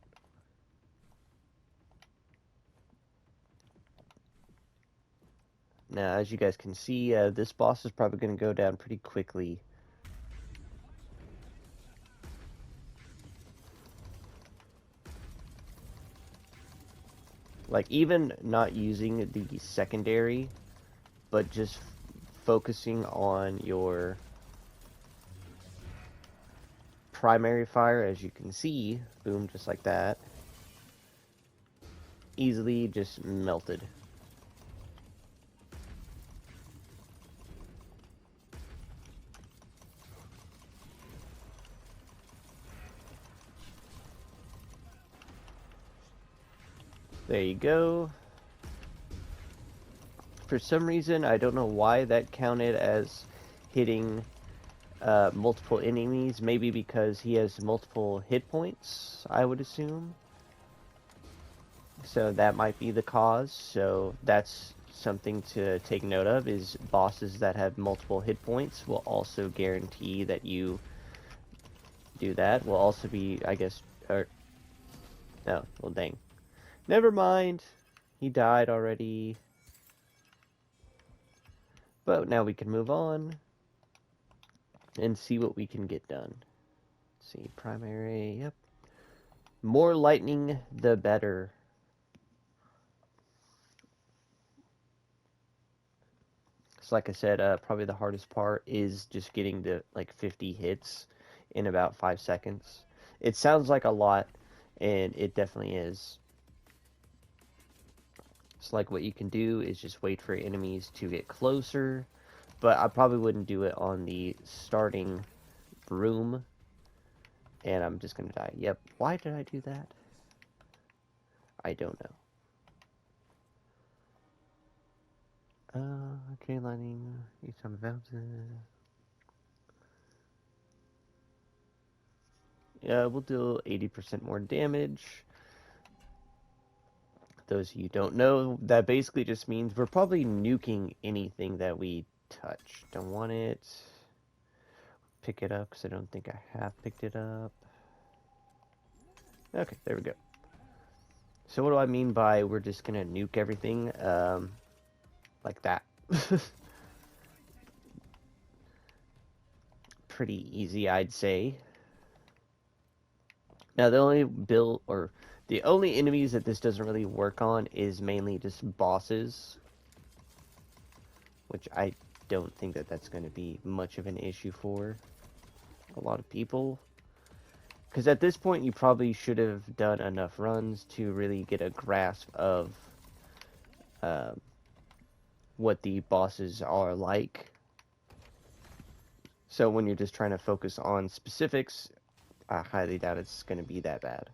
Now, as you guys can see, this boss is probably going to go down pretty quickly. Like, even not using the secondary, but just focusing on your primary fire, as you can see, boom, just like that, easily just melted. There you go. For some reason, I don't know why that counted as hitting multiple enemies. Maybe because he has multiple hit points, I would assume. So that might be the cause. So that's something to take note of, is bosses that have multiple hit points will also guarantee that you do that. Will also be, I guess, or... No, well, dang. Never mind. He died already. But now we can move on and see what we can get done. Let's see, primary, yep. More lightning, the better. So like I said, probably the hardest part is just getting to like 50 hits in about 5 seconds. It sounds like a lot, and it definitely is. So like what you can do is just wait for enemies to get closer, but I probably wouldn't do it on the starting room, And I'm just gonna die. Yep. Why did I do that? I don't know. Okay, lining each time bounces. Yeah, we'll do 80% more damage. Those of you who don't know, that basically just means we're probably nuking anything that we touch. Don't want it. Pick it up, because I don't think I have picked it up. Okay, there we go. So what do I mean by we're just gonna nuke everything? Like that. Pretty easy, I'd say. Now, the only enemies that this doesn't really work on is mainly just bosses, which I don't think that that's going to be much of an issue for a lot of people. Because at this point, you probably should have done enough runs to really get a grasp of what the bosses are like. So when you're just trying to focus on specifics, I highly doubt it's going to be that bad.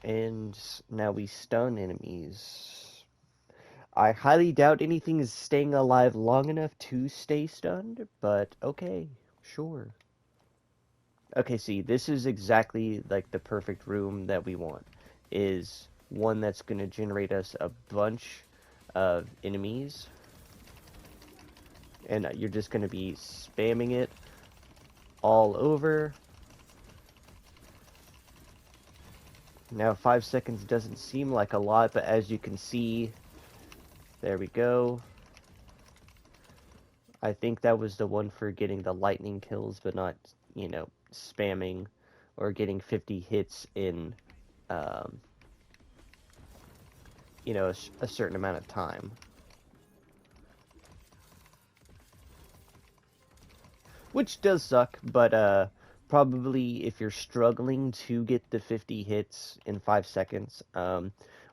And now we stun enemies. I highly doubt anything is staying alive long enough to stay stunned, but okay, sure. Okay, see, this is exactly like the perfect room that we want. Is one that's going to generate us a bunch of enemies. And you're just going to be spamming it all over. Now 5 seconds doesn't seem like a lot, but as you can see, there we go. I think that was the one for getting the lightning kills, but not, you know, spamming or getting 50 hits in, you know, a certain amount of time. Which does suck, but probably if you're struggling to get the 50 hits in 5 seconds,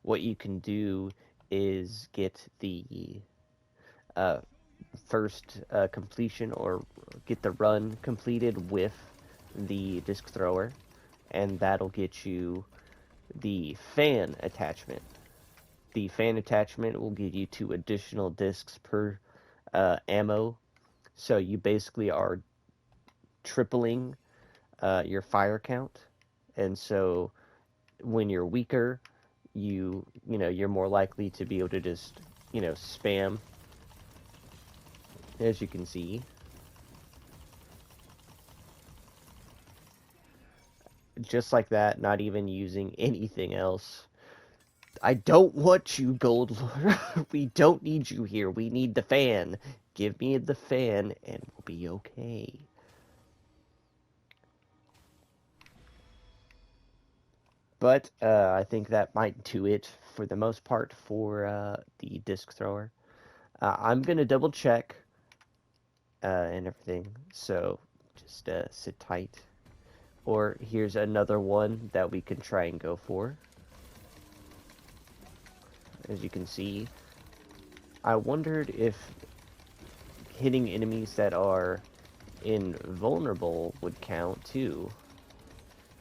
what you can do is get the first completion or get the run completed with the disc thrower, and that'll get you the fan attachment. The fan attachment will give you 2 additional discs per ammo, so you basically are tripling your fire count, and so when you're weaker, you're more likely to be able to just spam, as you can see. Just like that, not even using anything else. I don't want you, Gold Lord. We don't need you here. We need the fan. Give me the fan, and we'll be okay. But I think that might do it for the most part for the disc thrower. I'm going to double check and everything, so just sit tight. Or here's another one that we can try and go for. As you can see, I wondered if hitting enemies that are invulnerable would count too,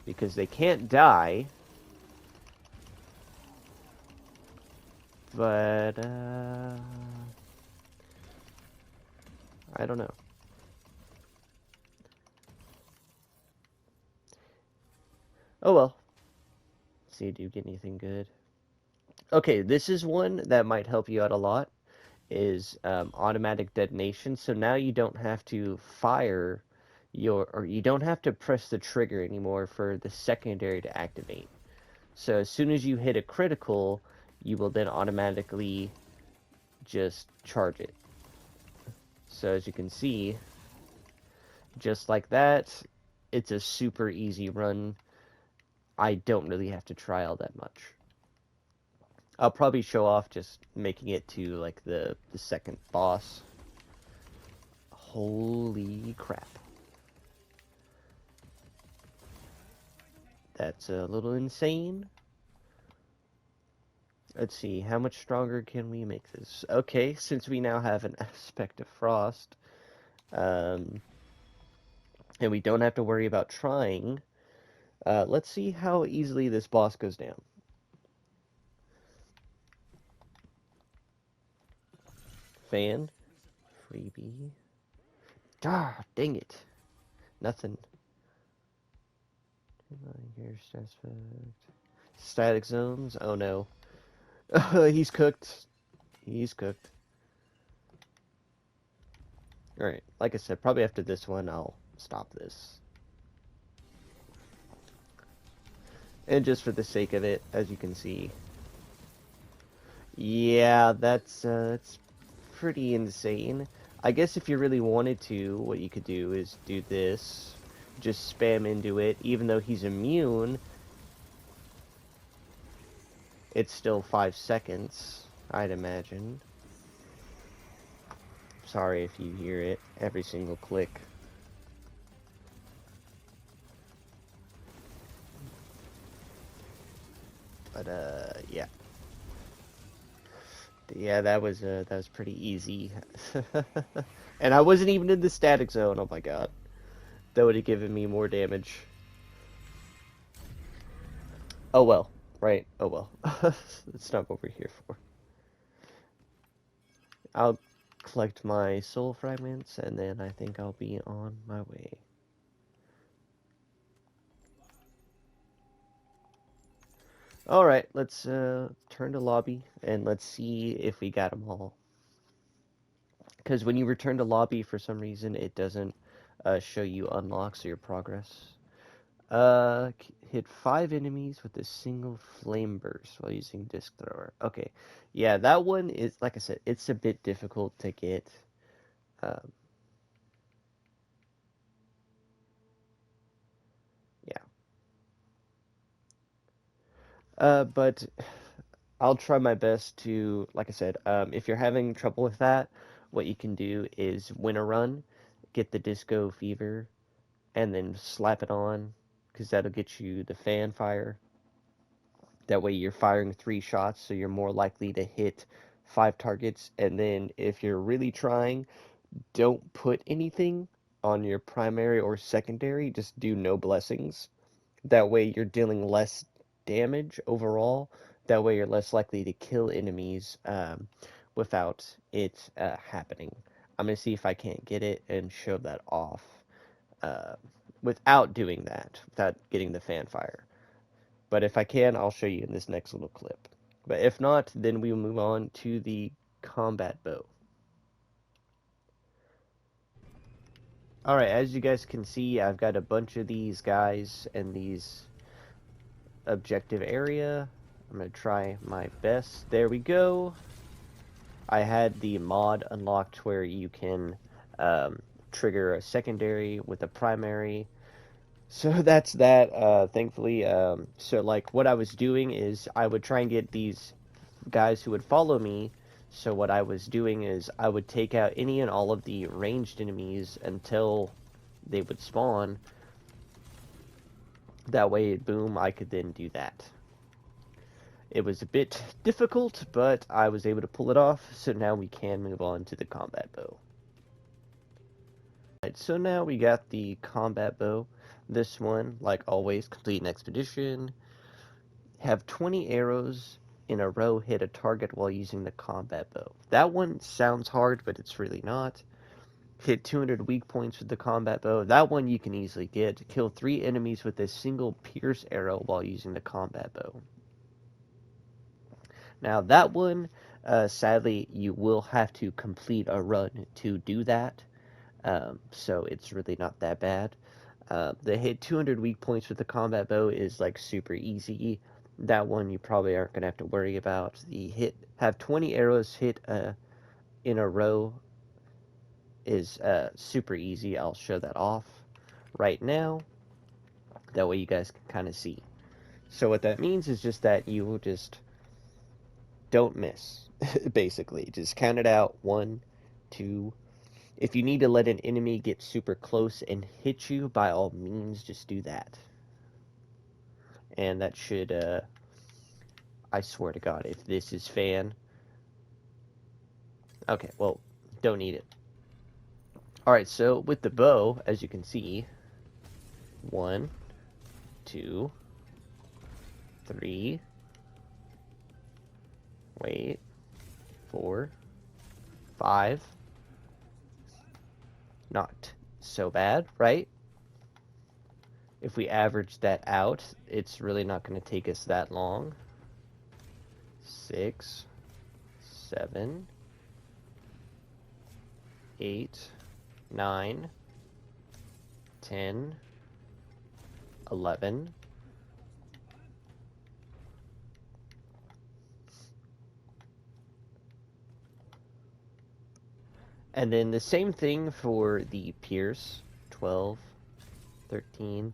because they can't die, but I don't know. Oh well. Let's see, do you get anything good? Okay, this is one that might help you out a lot, is automatic detonation. So now you don't have to fire or you don't have to press the trigger anymore for the secondary to activate. So as soon as you hit a critical, you will then automatically just charge it. So as you can see, just like that, it's a super easy run. I don't really have to try all that much. I'll probably show off just making it to like the second boss. Holy crap. That's a little insane. Let's see, how much stronger can we make this? Okay, since we now have an aspect of frost, and we don't have to worry about trying, let's see how easily this boss goes down. Fan. Freebie. Ah, dang it. Nothing. Here's static zones. Oh no. He's cooked. He's cooked. Alright, like I said, probably after this one, I'll stop this. And just for the sake of it, as you can see. Yeah, that's pretty insane. I guess if you really wanted to, what you could do is do this. Just spam into it. Even though he's immune, it's still 5 seconds, I'd imagine. Sorry if you hear it, every single click. But, yeah. Yeah, that was pretty easy. And I wasn't even in the static zone, oh my god. That would have given me more damage. Oh well, right? Oh well. That's not what we're here for. I'll collect my soul fragments, and then I think I'll be on my way. Alright, let's turn to lobby, and let's see if we got them all. Because when you return to lobby, for some reason, it doesn't show you unlocks or your progress. Hit 5 enemies with a single flame burst while using disc thrower. Okay, yeah, that one is, like I said, it's a bit difficult to get. Um, yeah. But I'll try my best to, like I said, if you're having trouble with that, what you can do is win a run, get the disco fever, and then slap it on, because that'll get you the fan fire. That way you're firing 3 shots, so you're more likely to hit 5 targets. And then if you're really trying, don't put anything on your primary or secondary, just do no blessings. That way you're dealing less damage overall. That way you're less likely to kill enemies without it happening. I'm going to see if I can't get it and show that off uh, without doing that, without getting the fanfire. But if I can, I'll show you in this next little clip. But if not, then we'll move on to the combat bow. Alright, as you guys can see, I've got a bunch of these guys in these objective area. I'm going to try my best. There we go. I had the mod unlocked where you can trigger a secondary with a primary. So that's that, thankfully. So, like, what I was doing is I would try and get these guys who would follow me. So what I was doing is I would take out any and all of the ranged enemies until they would spawn. That way, boom, I could then do that. It was a bit difficult, but I was able to pull it off, so now we can move on to the combat bow. Right, so now we got the combat bow. This one, like always, complete an expedition. Have 20 arrows in a row hit a target while using the combat bow. That one sounds hard, but it's really not. Hit 200 weak points with the combat bow. That one you can easily get. Kill 3 enemies with a single pierce arrow while using the combat bow. Now that one, sadly, you will have to complete a run to do that. So it's really not that bad. The hit 200 weak points with the combat bow is like super easy. That one you probably aren't going to have to worry about. The hit, have 20 arrows hit in a row is super easy. I'll show that off right now. That way you guys can kind of see. So what that means is just that you will just don't miss, basically. Just count it out. 1, 2. If you need to let an enemy get super close and hit you, by all means, just do that. And that should, I swear to God, if this is fan... Okay, well, don't need it. Alright, so with the bow, as you can see, 1, 2, 3, wait, 4, 5. Not so bad, right? If we average that out, it's really not going to take us that long. 6, 7, 8, 9, 10, 11. And then the same thing for the Pierce, 12, 13.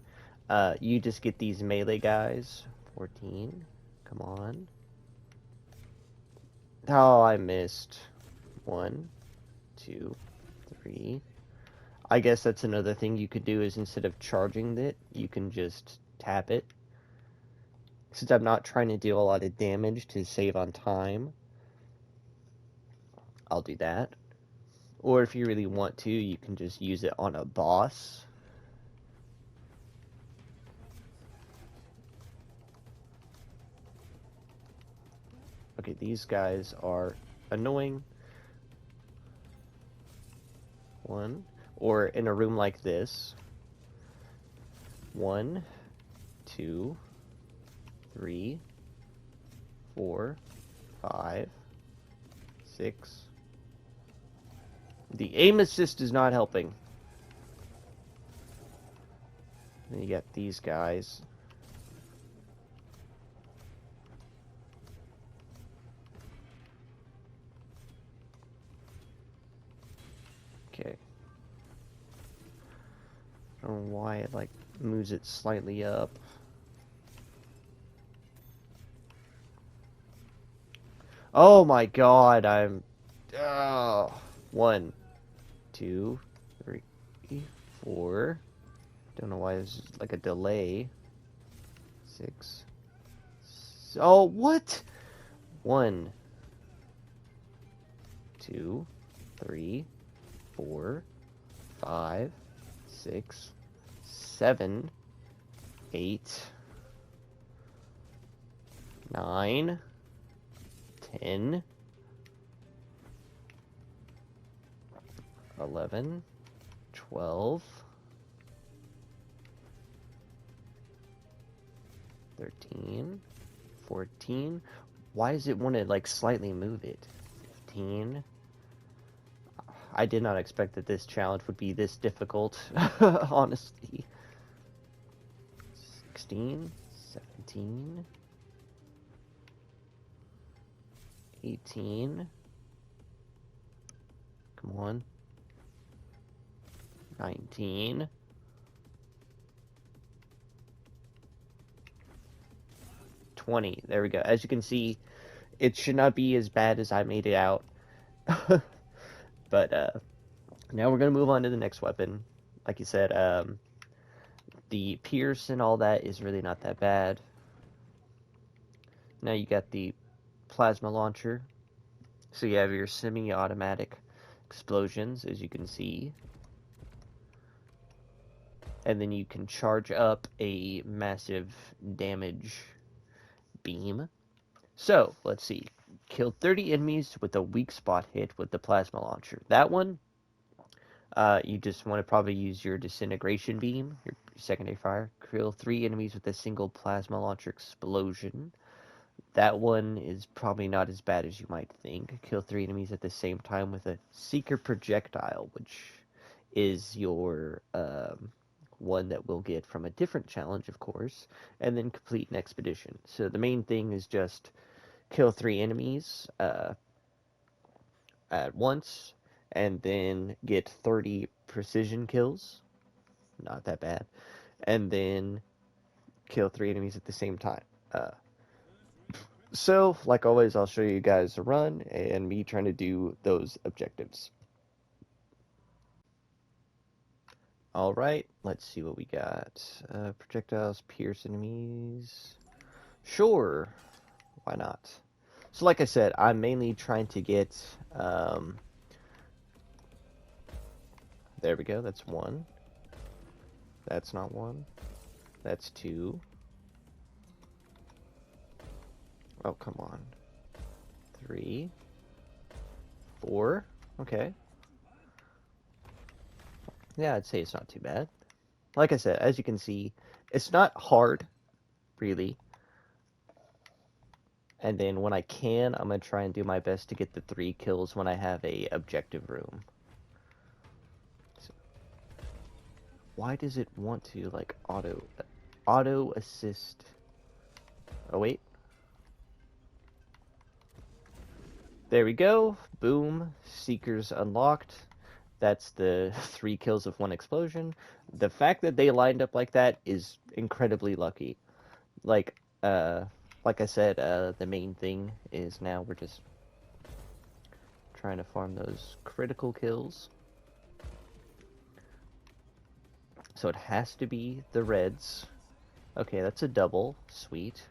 You just get these melee guys, 14. Come on. Oh, I missed. 1, 2, 3. I guess that's another thing you could do is instead of charging it, you can just tap it. Since I'm not trying to deal a lot of damage to save on time, I'll do that. Or if you really want to, you can just use it on a boss. Okay, these guys are annoying. 1. Or in a room like this. 1, 2, 3, 4, 5, 6. The aim assist is not helping. Then you got these guys. Okay. I don't know why it like moves it slightly up. Oh my god, I'm... Oh. 1, 2, 3, 4. Don't know why there's like a delay. 6. Oh, what? 1, 2, 3, 4, 5, 6, 7, 8, 9, 10, 11, 12, 13, 14. Why does it want to like slightly move it? 15. I did not expect that this challenge would be this difficult, honestly. 16, 17, 18. Come on. 19. 20. There we go. As you can see, it should not be as bad as I made it out. But now we're going to move on to the next weapon. Like you said, the Pierce and all that is really not that bad. Now you got the plasma launcher. So you have your semi-automatic explosions, as you can see. And then you can charge up a massive damage beam. So, let's see. Kill 30 enemies with a weak spot hit with the plasma launcher. That one, you just want to probably use your disintegration beam, your secondary fire. Kill 3 enemies with a single plasma launcher explosion. That one is probably not as bad as you might think. Kill 3 enemies at the same time with a seeker projectile, which is your one that we'll get from a different challenge, of course, and then complete an expedition. So the main thing is just kill 3 enemies at once, and then get 30 precision kills. Not that bad. And then kill 3 enemies at the same time. So, like always, I'll show you guys a run and me trying to do those objectives. Alright, let's see what we got. Projectiles, pierce enemies. Sure. Why not? So like I said, I'm mainly trying to get, there we go, that's one. That's not one. That's two. Oh, come on. Three. Four. Okay. Yeah, I'd say it's not too bad. Like I said, as you can see, it's not hard, really. And then when I can, I'm going to try and do my best to get the 3 kills when I have a objective room. So, why does it want to, like, auto assist? Oh, wait. There we go. Boom. Seekers unlocked. That's the 3 kills of 1 explosion. The fact that they lined up like that is incredibly lucky. Like I said, the main thing is now we're just trying to farm those critical kills. So it has to be the reds. Okay, that's a double. Sweet.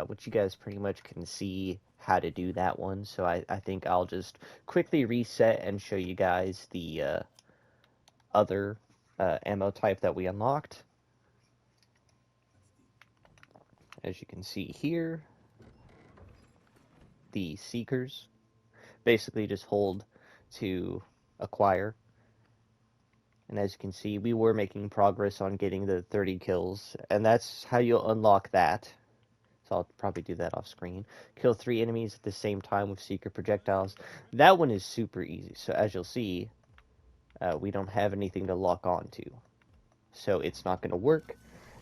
Which you guys pretty much can see how to do that one. So I think I'll just quickly reset and show you guys the other ammo type that we unlocked. As you can see here, the Seekers basically just hold to acquire. And as you can see, we were making progress on getting the 30 kills, and that's how you'll unlock that. So I'll probably do that off screen. Kill 3 enemies at the same time with Seeker projectiles. That one is super easy. So as you'll see, we don't have anything to lock onto. So it's not going to work,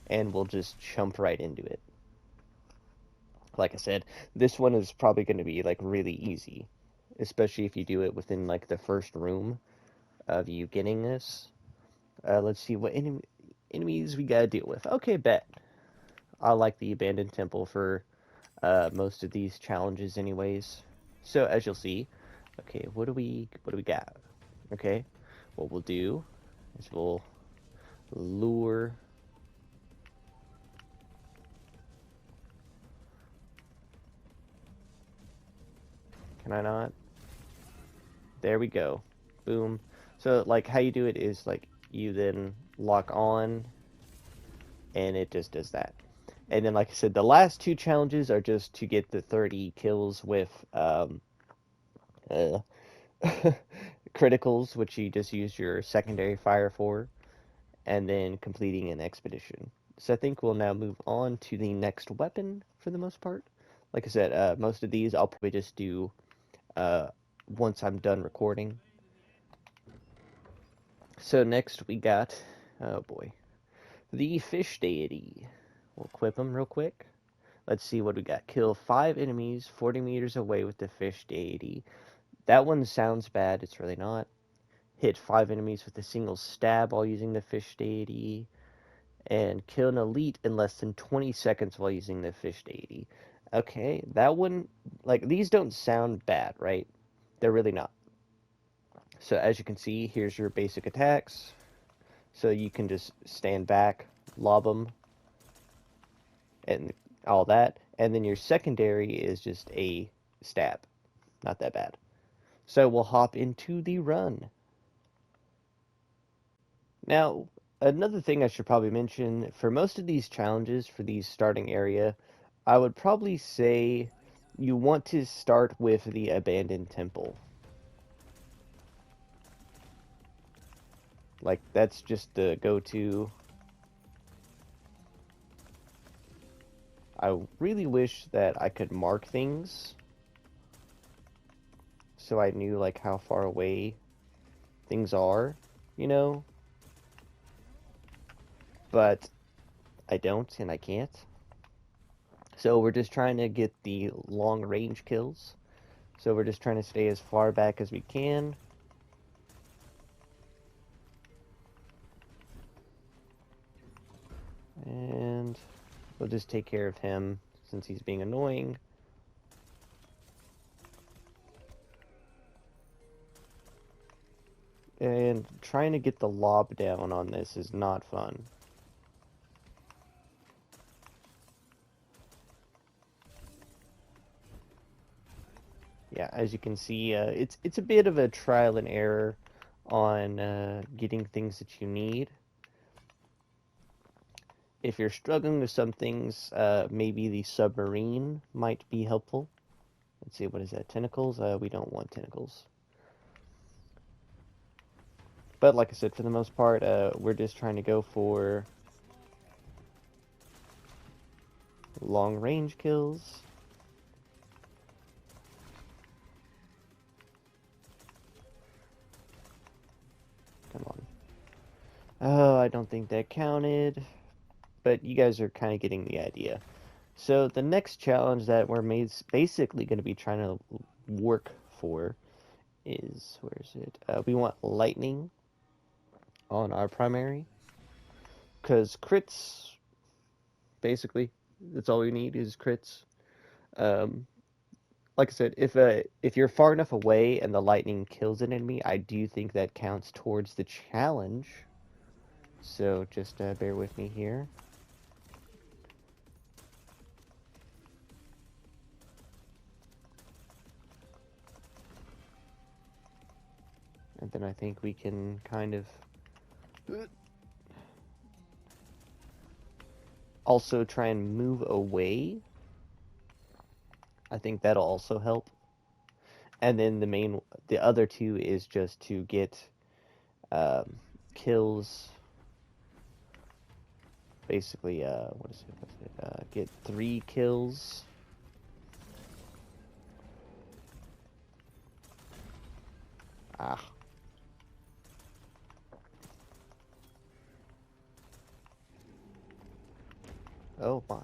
and we'll just jump right into it. Like I said, this one is probably going to be like really easy, especially if you do it within like the first room of you getting this. Let's see what enemies we gotta deal with. Okay, bet. I like the abandoned temple for most of these challenges, anyways. So as you'll see, okay, what do we got? Okay, what we'll do is we'll lure. Can I not? There we go. Boom. So like how you do it is like you then lock on, and it just does that. And then, like I said, the last 2 challenges are just to get the 30 kills with criticals, which you just use your secondary fire for, and then completing an expedition. So I think we'll now move on to the next weapon for the most part. Like I said, most of these I'll probably just do once I'm done recording. So next we got, oh boy, the fish deity. We'll equip him real quick. Let's see what we got. Kill 5 enemies 40 meters away with the fish deity. That one sounds bad. It's really not. Hit 5 enemies with a single stab while using the fish deity. And kill an elite in less than 20 seconds while using the fish deity. Okay, that one, like, these don't sound bad, right? They're really not. So as you can see, here's your basic attacks. So you can just stand back, lob them, and all that. And then your secondary is just a stab. Not that bad. So we'll hop into the run. Now, another thing I should probably mention, for most of these challenges, for these starting area, I would probably say you want to start with the abandoned temple. Like, that's just the go-to. I really wish that I could mark things so I knew, like, how far away things are, you know? But I don't, and I can't. So we're just trying to get the long-range kills. So we're just trying to stay as far back as we can. And we'll just take care of him since he's being annoying. And trying to get the lob down on this is not fun. yeah, as you can see, it's a bit of a trial and error on getting things that you need. If you're struggling with some things, maybe the submarine might be helpful. Let's see, what is that? Tentacles? We don't want tentacles. But like I said, for the most part, we're just trying to go for long range kills. Come on. Oh, I don't think that counted. But you guys are kind of getting the idea. So the next challenge that we're basically going to be trying to work for is, where is it? We want lightning on our primary. Because crits, basically, that's all we need is crits. Um, like I said, if you're far enough away and the lightning kills an enemy, I do think that counts towards the challenge. So just bear with me here. And then I think we can kind of also try and move away. I think that'll also help. And then the other two is just to get um, kills. Basically, what is it? Get 3 kills. Ah. Oh my.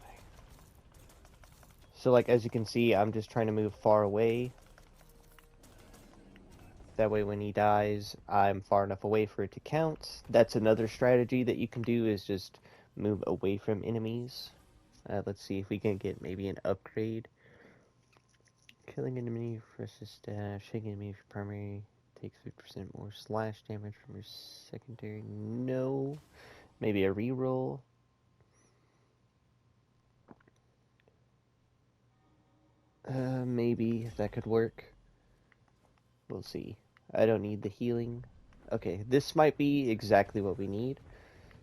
So like, as you can see, I'm just trying to move far away. That way when he dies, I'm far enough away for it to count. That's another strategy that you can do, is just move away from enemies. Let's see if we can get maybe an upgrade. Killing an enemy versus stash. Hitting enemy for primary takes 50% more slash damage from your secondary. No. Maybe a reroll. Maybe that could work. We'll see. I don't need the healing. Okay, this might be exactly what we need.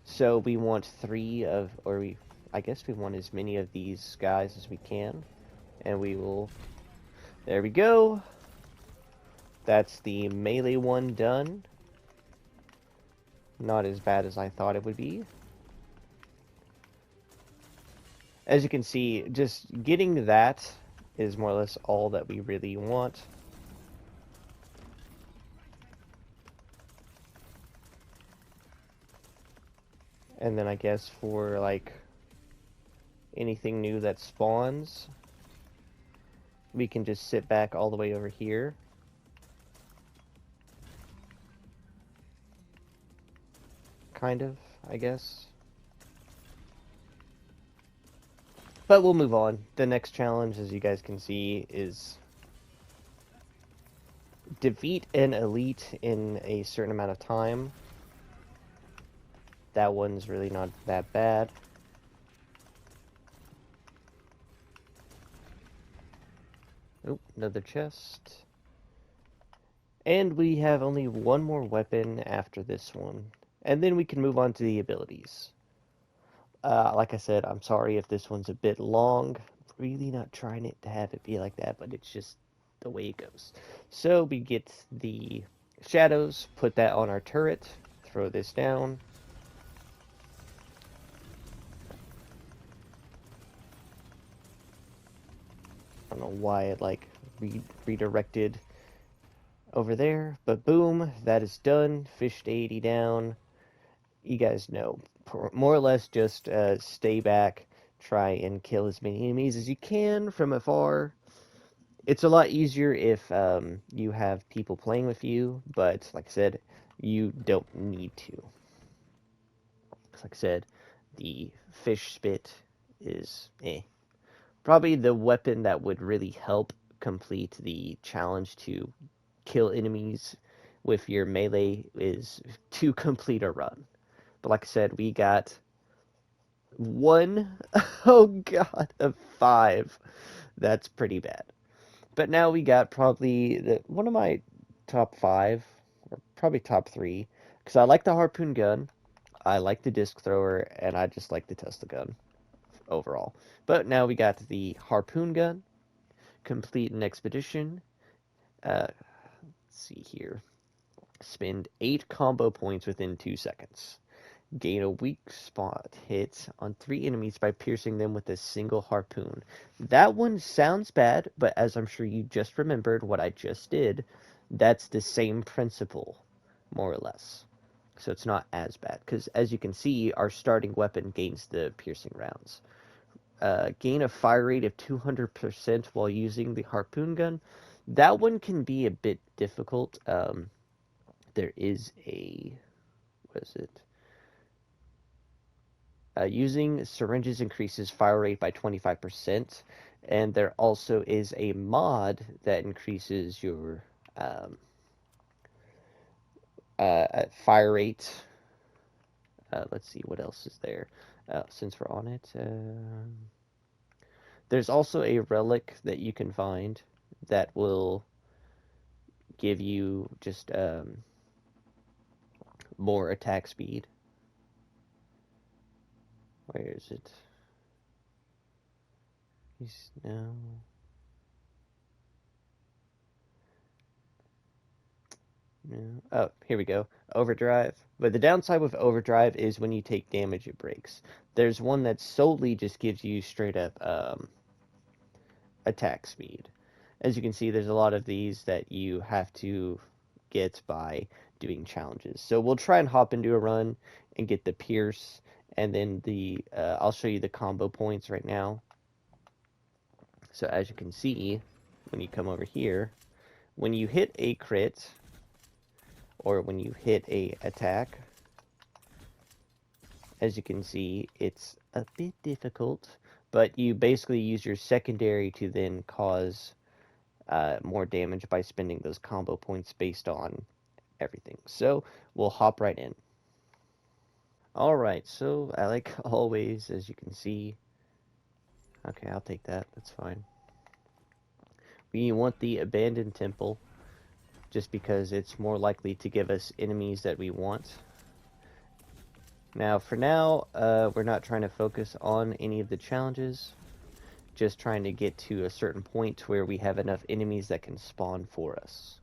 So we want 3 of, I guess we want as many of these guys as we can. And we will, there we go. That's the melee one done. Not as bad as I thought it would be. As you can see, just getting that is more or less all that we really want. And then I guess for like anything new that spawns, we can just sit back all the way over here. Kind of, I guess. But we'll move on. The next challenge, as you guys can see, is defeat an elite in a certain amount of time. That one's really not that bad. Oh, another chest. And we have only one more weapon after this one. And then we can move on to the abilities. Like I said, I'm sorry if this one's a bit long. Really not trying it to have it be like that, but it's just the way it goes. So we get the shadows, put that on our turret, throw this down. I don't know why it like redirected over there, but boom, that is done. Fished 80 down. You guys know, more or less just stay back, try and kill as many enemies as you can from afar. It's a lot easier if you have people playing with you, but like I said, you don't need to. Like I said, the fish spit is probably the weapon that would really help complete the challenge to kill enemies with your melee is to complete a run. But like I said, we got 1, oh god, of 5. That's pretty bad. But now we got probably one of my top 5, or probably top 3, because I like the harpoon gun, I like the disc thrower, and I just like the Tesla gun overall. But now we got the harpoon gun, complete an expedition. Let's see here. Spend 8 combo points within 2 seconds. Gain a weak spot hit on 3 enemies by piercing them with a single harpoon. That one sounds bad, but as I'm sure you just remembered what I just did, that's the same principle, more or less. So it's not as bad, because as you can see, our starting weapon gains the piercing rounds. Gain a fire rate of 200% while using the harpoon gun. That one can be a bit difficult. There is a... what is it? Using syringes increases fire rate by 25%, and there also is a mod that increases your fire rate. Let's see, what else is there? Since we're on it, there's also a relic that you can find that will give you just more attack speed. Where is it? No. No. Oh, here we go. Overdrive. But the downside with overdrive is when you take damage, it breaks. There's one that solely just gives you straight up attack speed. As you can see, there's a lot of these that you have to get by doing challenges. So we'll try and hop into a run and get the pierce, and then the I'll show you the combo points right now. So as you can see, when you come over here, when you hit a crit, or when you hit a attack, as you can see, it's a bit difficult, but you basically use your secondary to then cause more damage by spending those combo points based on everything. So we'll hop right in. Alright, so like always, as you can see, okay, I'll take that, that's fine. We want the abandoned temple, just because it's more likely to give us enemies that we want. Now, for now, we're not trying to focus on any of the challenges, just trying to get to a certain point where we have enough enemies that can spawn for us.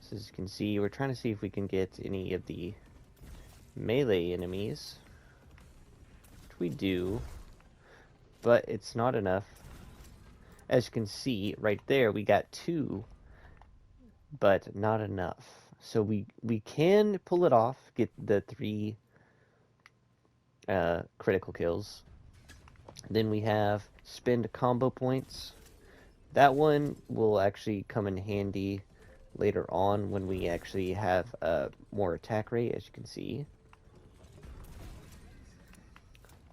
So as you can see, we're trying to see if we can get any of the melee enemies, which we do, but it's not enough. As you can see, right there, we got 2, but not enough. So we can pull it off, get the 3 critical kills. Then we have spend combo points. That one will actually come in handy later on when we actually have more attack rate, as you can see.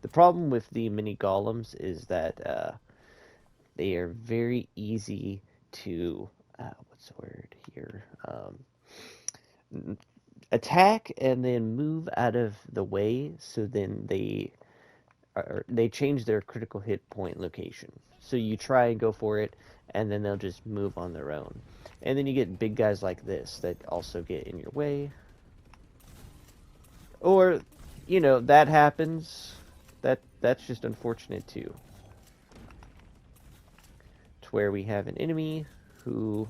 The problem with the mini golems is that they are very easy to what's the word here? Attack and then move out of the way, so then they change their critical hit point location. So you try and go for it, and then they'll just move on their own. And then you get big guys like this that also get in your way. Or, you know, that happens. That's just unfortunate too. To where we have an enemy who,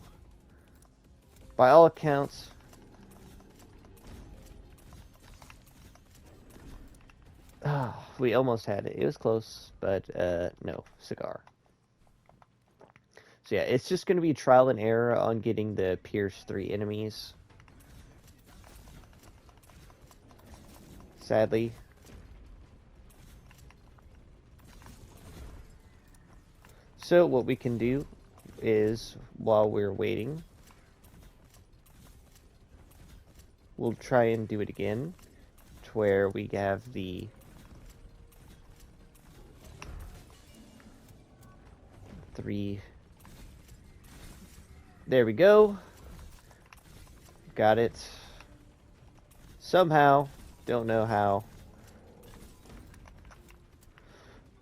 by all accounts, we almost had it. It was close, but no, cigar. So yeah, it's just going to be trial and error on getting the Pierce 3 enemies. Sadly. So what we can do is, while we're waiting, we'll try and do it again, to where we have the three. There we go. Got it. Somehow. Don't know how.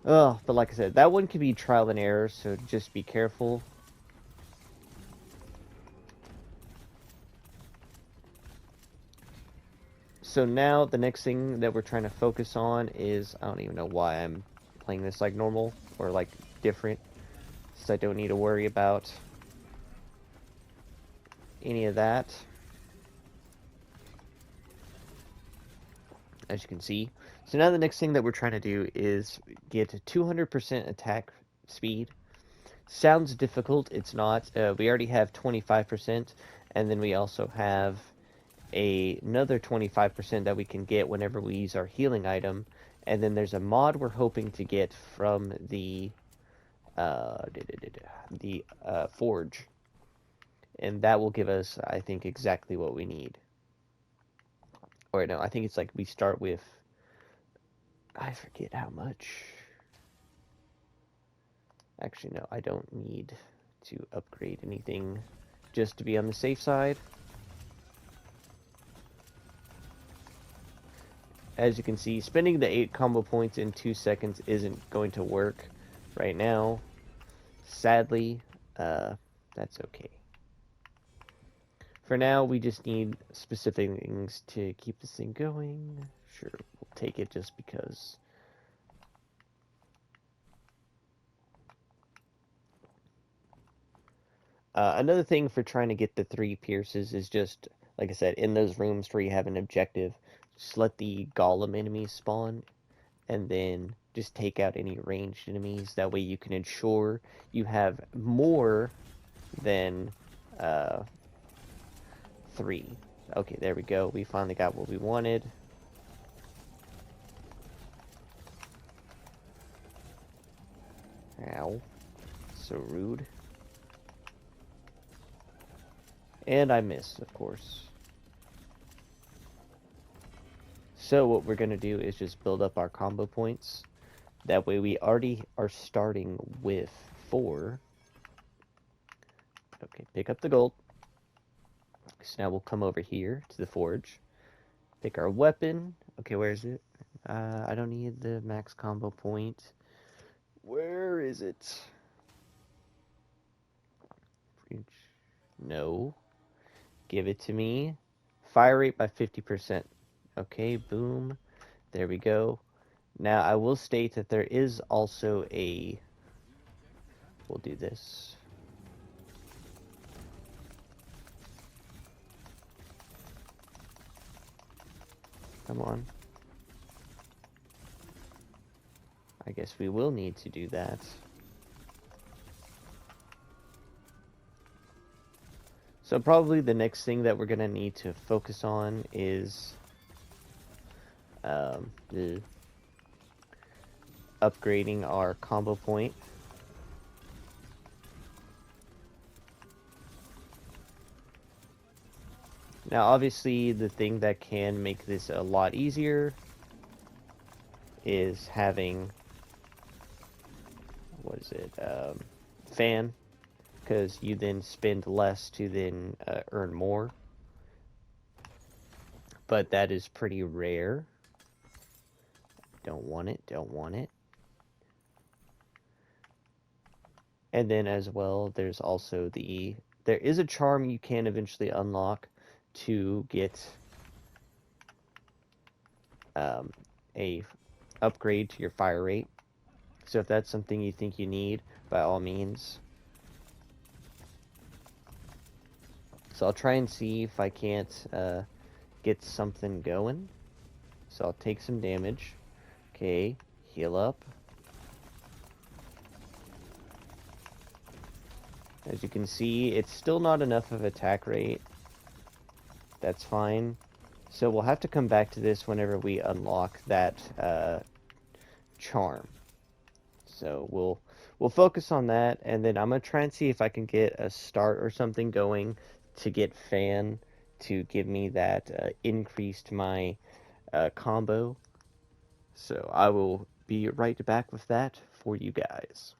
Oh, but like I said, that one can be trial and error, so just be careful. So now the next thing that we're trying to focus on is, I don't even know why I'm playing this like normal or like different, since I don't need to worry about any of that. As you can see. So now the next thing that we're trying to do is get 200% attack speed. Sounds difficult, it's not. We already have 25%, and then we also have another 25% that we can get whenever we use our healing item. And then there's a mod we're hoping to get from the forge, and that will give us, I think, exactly what we need. Or no, I think it's like we start with, I forget how much. Actually, no, I don't need to upgrade anything just to be on the safe side. As you can see, spending the 8 combo points in 2 seconds isn't going to work right now. Sadly, that's okay. For now, we just need specific things to keep this thing going. Sure, we'll take it just because. Another thing for trying to get the 3 pierces is just, like I said, in those rooms where you have an objective, just let the golem enemies spawn, and then just take out any ranged enemies. That way you can ensure you have more than 3. Okay, there we go. We finally got what we wanted. Ow. So rude. And I missed, of course. So what we're going to do is just build up our combo points. That way we already are starting with 4. Okay, pick up the gold. So now we'll come over here to the forge. Pick our weapon. Okay, where is it? I don't need the max combo point. Where is it? No. Give it to me. Fire rate by 50%. Okay, boom. There we go. Now, I will state that there is also a... We'll do this. Come on. I guess we will need to do that. So probably the next thing that we're going to need to focus on is upgrading our combo point. Now, obviously, the thing that can make this a lot easier is having, what is it, fan, because you then spend less to then earn more. But that is pretty rare. Don't want it, don't want it. And then as well, there's also there is a charm you can eventually unlock to get a upgrade to your fire rate. So if that's something you think you need, by all means. So I'll try and see if I can't get something going. So I'll take some damage. Okay, heal up. As you can see, it's still not enough of attack rate. That's fine. So we'll have to come back to this whenever we unlock that charm. So we'll focus on that, and then I'm gonna try and see if I can get a start or something going to get fan to give me that increased my combo. So I will be right back with that for you guys.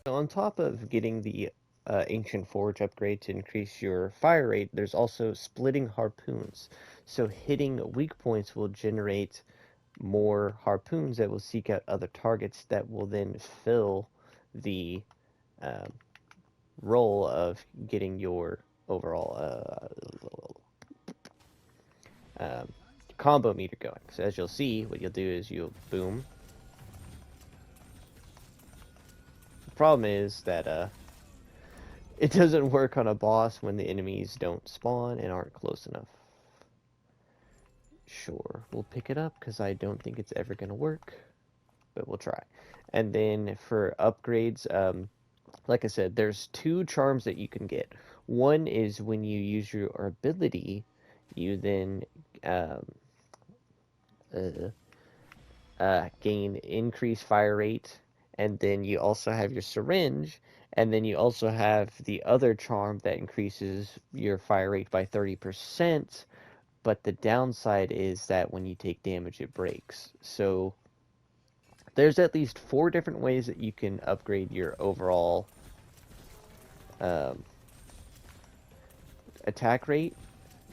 So on top of getting the Ancient Forge upgrade to increase your fire rate, there's also splitting harpoons. So hitting weak points will generate more harpoons that will seek out other targets that will then fill the um, role of getting your overall combo meter going. So as you'll see, what you'll do is you'll boom. The problem is that it doesn't work on a boss when the enemies don't spawn and aren't close enough. Sure, we'll pick it up because I don't think it's ever going to work, but we'll try. And then for upgrades, like I said, there's 2 charms that you can get. One is when you use your ability, you then um, gain increased fire rate, and then you also have your syringe, and then you also have the other charm that increases your fire rate by 30%, but the downside is that when you take damage, it breaks. So there's at least 4 different ways that you can upgrade your overall um, attack rate,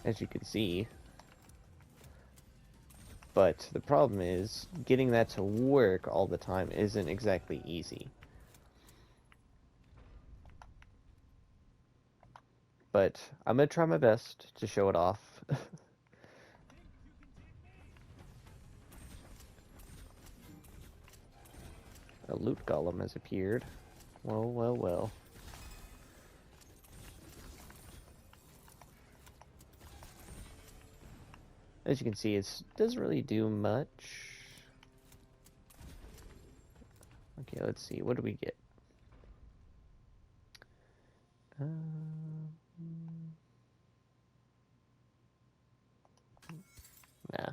as you can see. But the problem is, getting that to work all the time isn't exactly easy. But I'm going to try my best to show it off. A loot golem has appeared. Well, well, well. As you can see, it doesn't really do much. Okay, let's see. What do we get? Nah.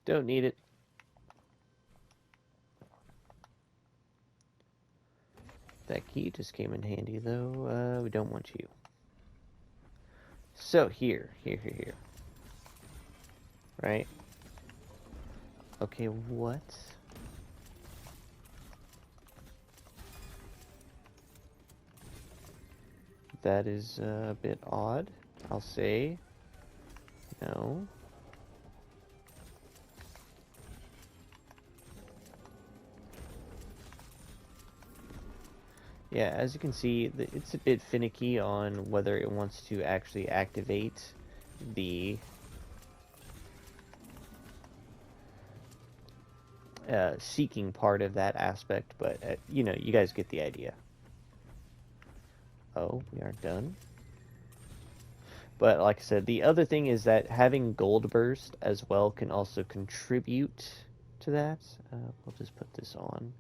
Don't need it. That key just came in handy, though. We don't want you. So, here. Right? Okay, what? That is a bit odd, I'll say. No. Yeah, as you can see, it's a bit finicky on whether it wants to actually activate the seeking part of that aspect, but you know, you guys get the idea. Oh, we are done. But like I said, the other thing is that having gold burst as well can also contribute to that. We'll just put this on.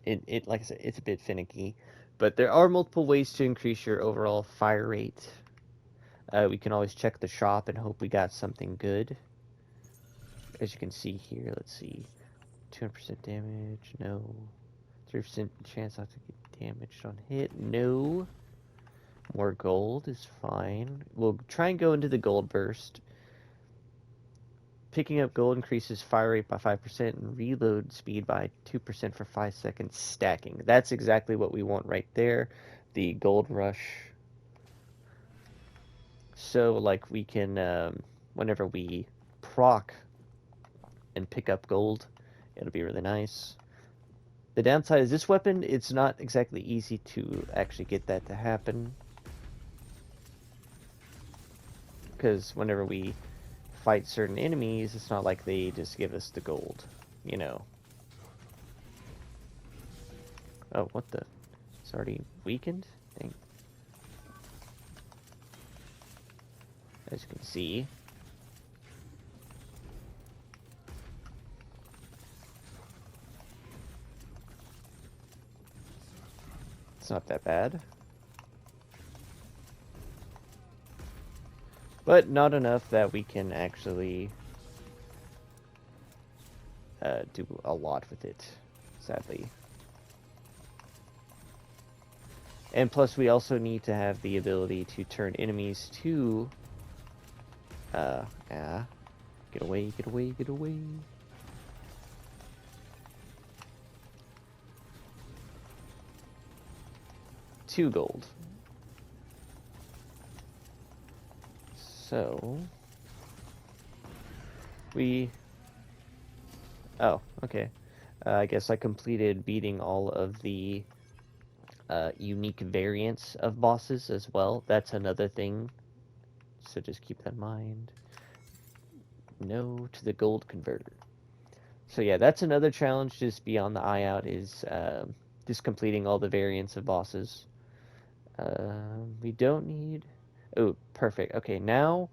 It like I said, it's a bit finicky, but there are multiple ways to increase your overall fire rate. We can always check the shop and hope we got something good. As you can see here, let's see, 200% damage, no. 3% chance not to get damaged on hit, no. More gold is fine. We'll try and go into the gold burst. Picking up gold increases fire rate by 5% and reload speed by 2% for 5 seconds stacking. That's exactly what we want right there. The gold rush. So, like, we can, whenever we proc and pick up gold, it'll be really nice. The downside is this weapon, it's not exactly easy to actually get that to happen. Because whenever we fight certain enemies, it's not like they just give us the gold, you know. Oh, what the? It's already weakened? Dang. As you can see. It's not that bad. But not enough that we can actually do a lot with it, sadly. And plus we also need to have the ability to turn enemies to... Get away, get away, get away. 2 gold. So we... Oh, okay. I guess I completed beating all of the unique variants of bosses as well. That's another thing, so just keep that in mind. No to the gold converter. So yeah, that's another challenge, just be on the eye out, is just completing all the variants of bosses. We don't need... Oh, perfect. Okay, now,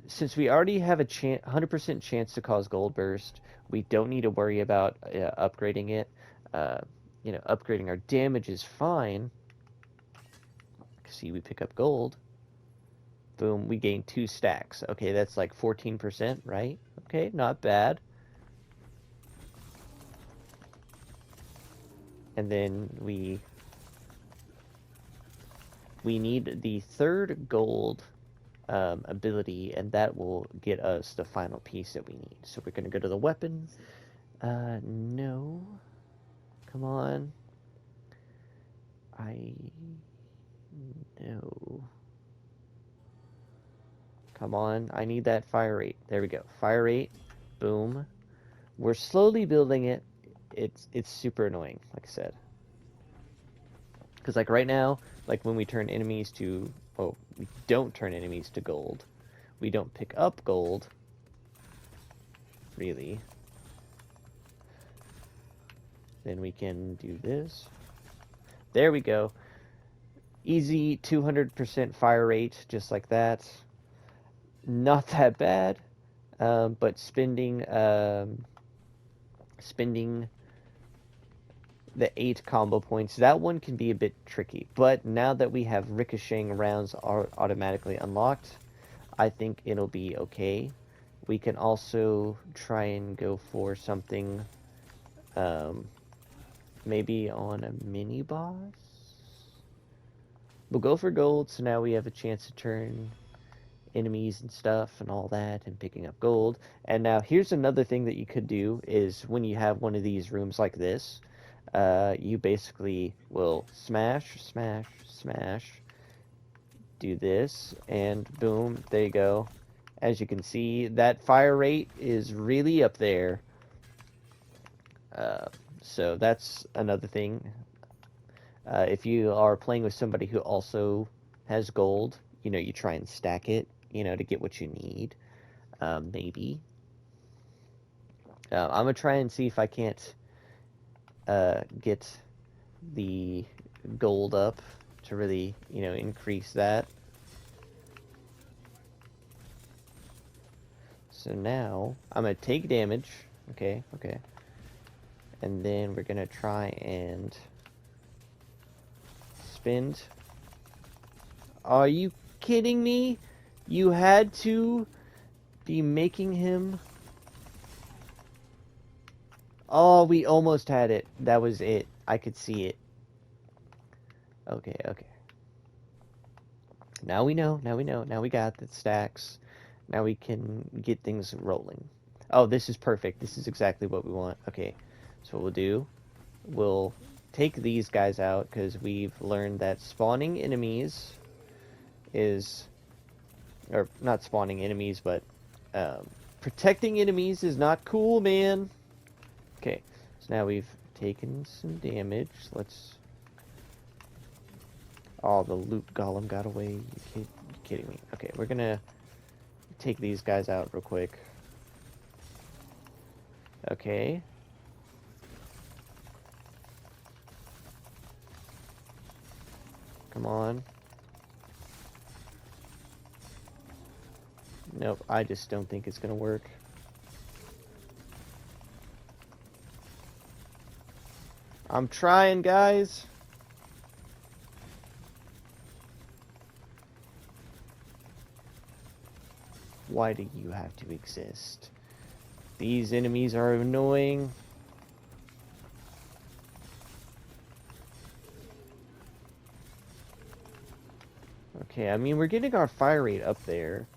since we already have a 100% chance to cause gold burst, we don't need to worry about upgrading it. You know, upgrading our damage is fine. See, we pick up gold. Boom, we gain 2 stacks. Okay, that's like 14%, right? Okay, not bad. And then we need the 3rd gold ability, and that will get us the final piece that we need. So we're going to go to the weapon. No. Come on. No. Come on, I need that fire rate. There we go. Fire rate. Boom. We're slowly building it. It's super annoying, like I said. Because like right now, like when we turn enemies to... Oh, we don't turn enemies to gold. We don't pick up gold. Really. Then we can do this. There we go. Easy 200% fire rate, just like that. Not that bad. But spending the 8 combo points, that one can be a bit tricky. But now that we have ricocheting rounds are automatically unlocked, I think it'll be okay. We can also try and go for something, maybe on a mini boss. We'll go for gold, so now we have a chance to turn enemies and stuff and all that, and picking up gold. And now here's another thing that you could do, is when you have one of these rooms like this, you basically will smash, smash, smash, do this, and boom, there you go. As you can see, that fire rate is really up there. So that's another thing. If you are playing with somebody who also has gold, you know, you try and stack it, you know, to get what you need. Maybe. I'm going to try and see if I can't get the gold up to really, you know, increase that. So now, I'm going to take damage. Okay, okay. And then we're going to try and spend. Are you kidding me? You had to be making him... Oh, we almost had it. That was it. I could see it. Okay, okay. Now we know, now we know. Now we got the stacks. Now we can get things rolling. Oh, this is perfect. This is exactly what we want. Okay, so what we'll do, we'll take these guys out, because we've learned that spawning enemies is... Or, not spawning enemies, but protecting enemies is not cool, man. Okay, so now we've taken some damage. Let's... Oh, the loot golem got away. You kidding me? Okay, we're gonna take these guys out real quick. Okay. Come on. Nope, I just don't think it's gonna work. I'm trying, guys. Why do you have to exist? These enemies are annoying. Okay, I mean, we're getting our fire rate up there.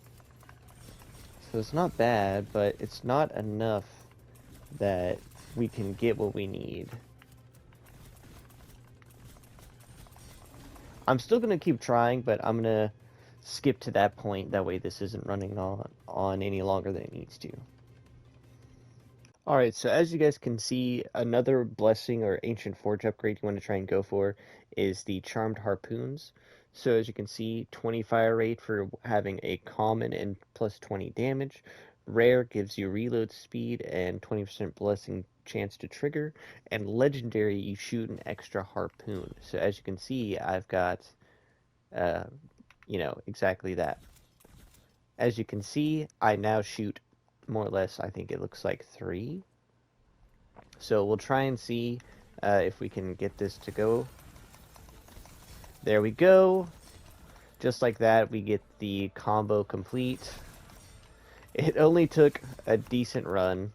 So it's not bad, but it's not enough that we can get what we need. I'm still going to keep trying, but I'm going to skip to that point. That way this isn't running on any longer than it needs to. Alright, so as you guys can see, another blessing or ancient forge upgrade you want to try and go for is the charmed harpoons. So as you can see, 20 fire rate for having a common and plus 20 damage. Rare gives you reload speed and 20% blessing chance to trigger. And legendary, you shoot an extra harpoon. So as you can see, I've got, exactly that. As you can see, I now shoot more or less, I think it looks like 3. So we'll try and see if we can get this to go. There we go. Just like that, we get the combo complete. It only took a decent run.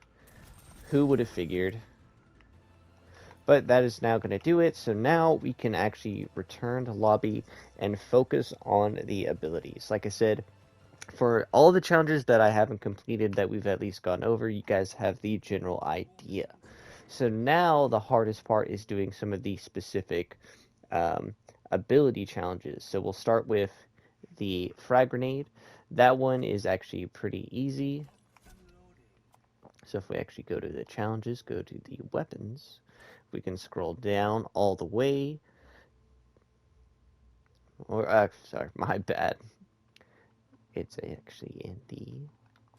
Who would have figured? But that is now going to do it. So now we can actually return to lobby and focus on the abilities. Like I said, for all the challenges that I haven't completed that we've at least gone over, you guys have the general idea. So now the hardest part is doing some of the specific ability challenges. So we'll start with the frag grenade. That one is actually pretty easy. So if we actually go to the challenges, go to the weapons, we can scroll down all the way. Or, sorry, my bad. It's actually in the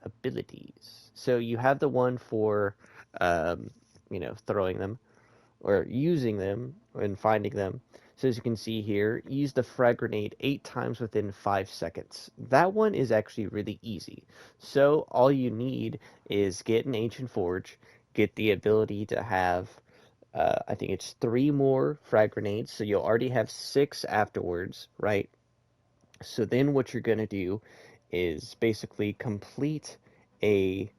abilities. So you have the one for, throwing them, or using them and finding them. So as you can see here, use the frag grenade 8 times within 5 seconds. That one is actually really easy. So all you need is get an ancient forge, get the ability to have, I think it's 3 more frag grenades, so you'll already have 6 afterwards, right? So then what you're going to do is basically complete a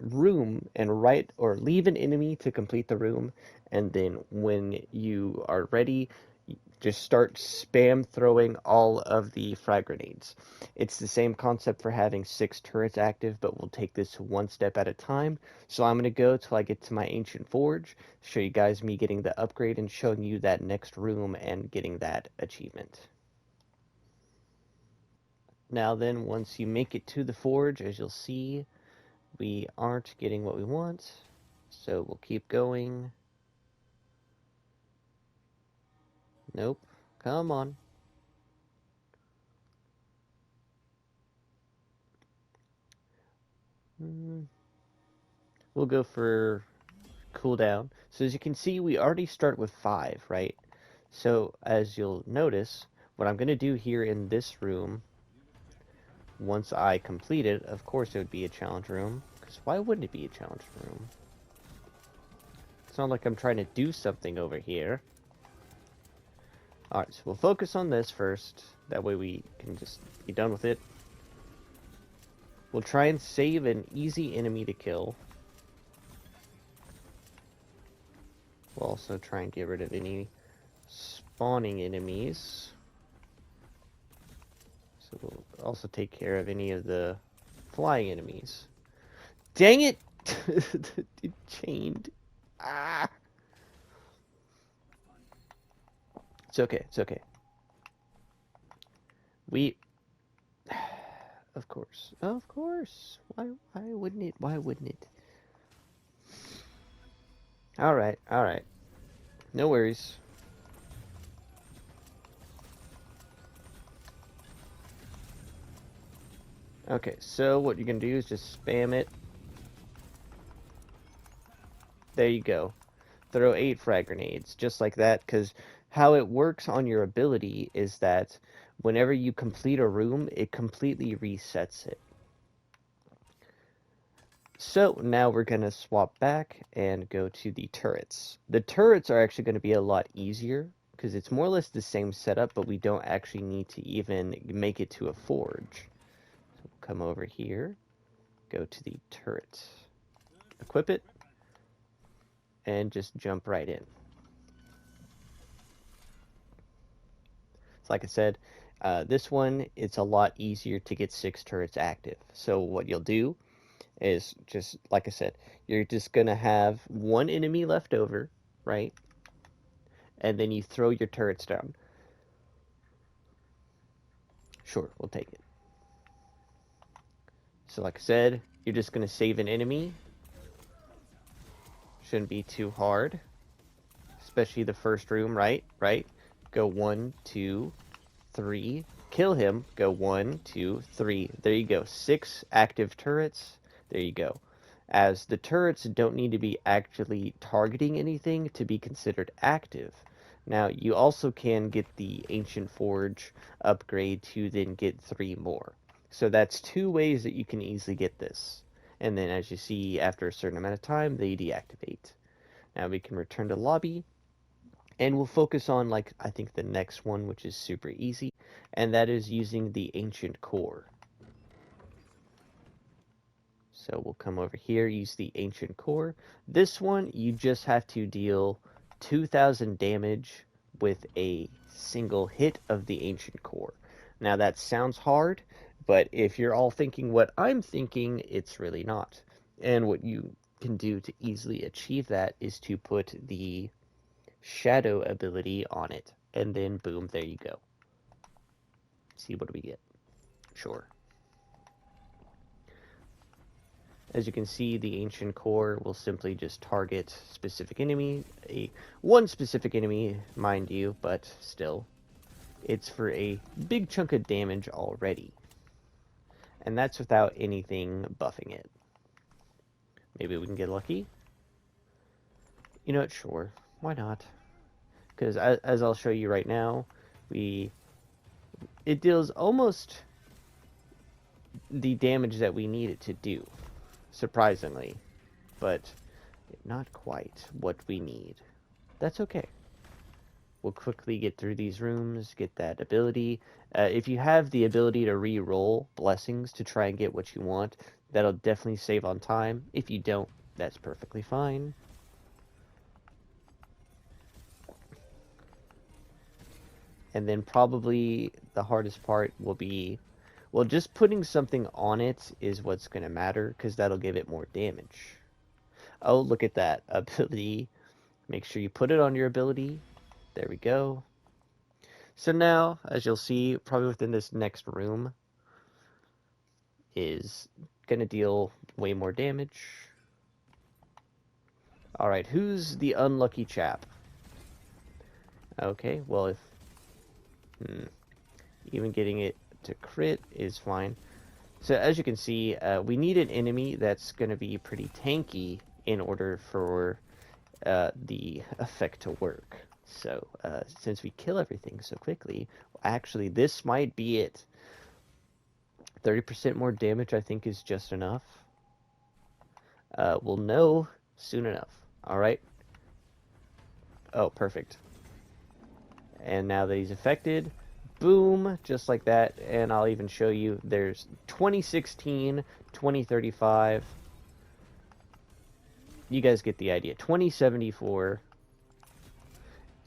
room and leave an enemy to complete the room, and then when you are ready, just start spam throwing all of the frag grenades. It's the same concept for having 6 turrets active, but we'll take this one step at a time. So I'm going to go till I get to my ancient forge, show you guys me getting the upgrade and showing you that next room and getting that achievement. Now then, once you make it to the forge, as you'll see, we aren't getting what we want, so we'll keep going. Nope. Come on. We'll go for cooldown. So as you can see, we already start with 5, right? So as you'll notice, what I'm going to do here in this room, once I complete it, of course it would be a challenge room, because why wouldn't it be a challenge room? It's not like I'm trying to do something over here. Alright, so we'll focus on this first. That way we can just be done with it. We'll try and save an easy enemy to kill. We'll also try and get rid of any spawning enemies. So we'll also take care of any of the flying enemies. Dang it! It chained. Ah! It's okay, it's okay. Of course. Of course. Why wouldn't it? Why wouldn't it? Alright, alright. No worries. Okay, so what you're gonna do is just spam it. There you go. Throw 8 frag grenades, just like that, because how it works on your ability is that whenever you complete a room, it completely resets it. So now we're going to swap back and go to the turrets. The turrets are actually going to be a lot easier because it's more or less the same setup, but we don't actually need to even make it to a forge. So we'll come over here, go to the turret, equip it, and just jump right in. So like I said, this one, it's a lot easier to get 6 turrets active. So what you'll do is just, like I said, you're just going to have 1 enemy left over, right? And then you throw your turrets down. Sure, we'll take it. So like I said, you're just going to save an enemy. Shouldn't be too hard. Especially the first room, right? Right? Go 1, 2, 3. Kill him. Go 1, 2, 3. There you go. 6 active turrets. There you go. As the turrets don't need to be actually targeting anything to be considered active. Now, you also can get the Ancient Forge upgrade to then get 3 more. So that's 2 ways that you can easily get this. And then as you see, after a certain amount of time, they deactivate. Now we can return to lobby. And we'll focus on, like, I think the next one, which is super easy. And that is using the Ancient Core. So we'll come over here, use the Ancient Core. This one, you just have to deal 2,000 damage with a single hit of the Ancient Core. Now that sounds hard, but if you're all thinking what I'm thinking, it's really not. And what you can do to easily achieve that is to put the Shadow ability on it. And then boom, there you go. See, what do we get? Sure. As you can see, the Ancient Core will simply just target specific enemy, one specific enemy, mind you, but still, it's for a big chunk of damage already. And that's without anything buffing it. Maybe we can get lucky? You know what, sure, why not? Because as I'll show you right now, it deals almost the damage that we need it to do. Surprisingly, but not quite what we need. That's okay. We'll quickly get through these rooms, get that ability. If you have the ability to re-roll blessings to try and get what you want, that'll definitely save on time. If you don't, that's perfectly fine. And then probably the hardest part will be, well, just putting something on it is what's going to matter, because that'll give it more damage. Oh, look at that ability. Make sure you put it on your ability. There we go. So now, as you'll see, probably within this next room is going to deal way more damage. Alright, who's the unlucky chap? Okay, well, if... even getting it to crit is fine. So as you can see, we need an enemy that's going to be pretty tanky in order for the effect to work. So since we kill everything so quickly, actually this might be it. 30% more damage I think is just enough. We'll know soon enough. Alright. Oh, perfect. And now that he's affected, boom, just like that. And I'll even show you, there's 2016, 2035. You guys get the idea. 2074.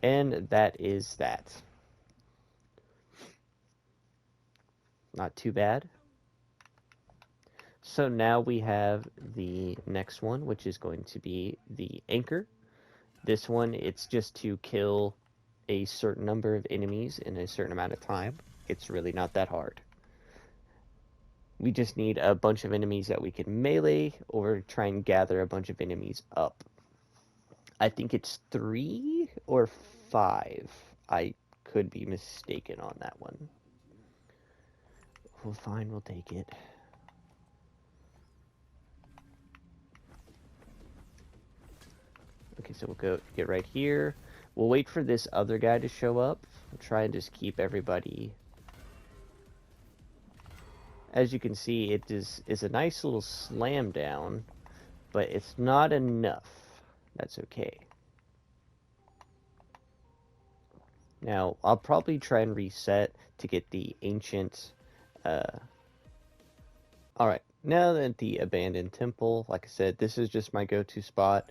And that is that. Not too bad. So now we have the next one, which is going to be the Anchor. This one, it's just to kill a certain number of enemies in a certain amount of time. It's really not that hard. We just need a bunch of enemies that we can melee or try and gather a bunch of enemies up. I think it's 3 or 5. I could be mistaken on that one. Well, fine, we'll take it. Okay, so we'll go get right here. We'll wait for this other guy to show up. We'll try and just keep everybody. As you can see, it is a nice little slam down, but it's not enough. That's okay. Now, I'll probably try and reset to get the ancient... Alright, now that the abandoned temple, like I said, this is just my go-to spot,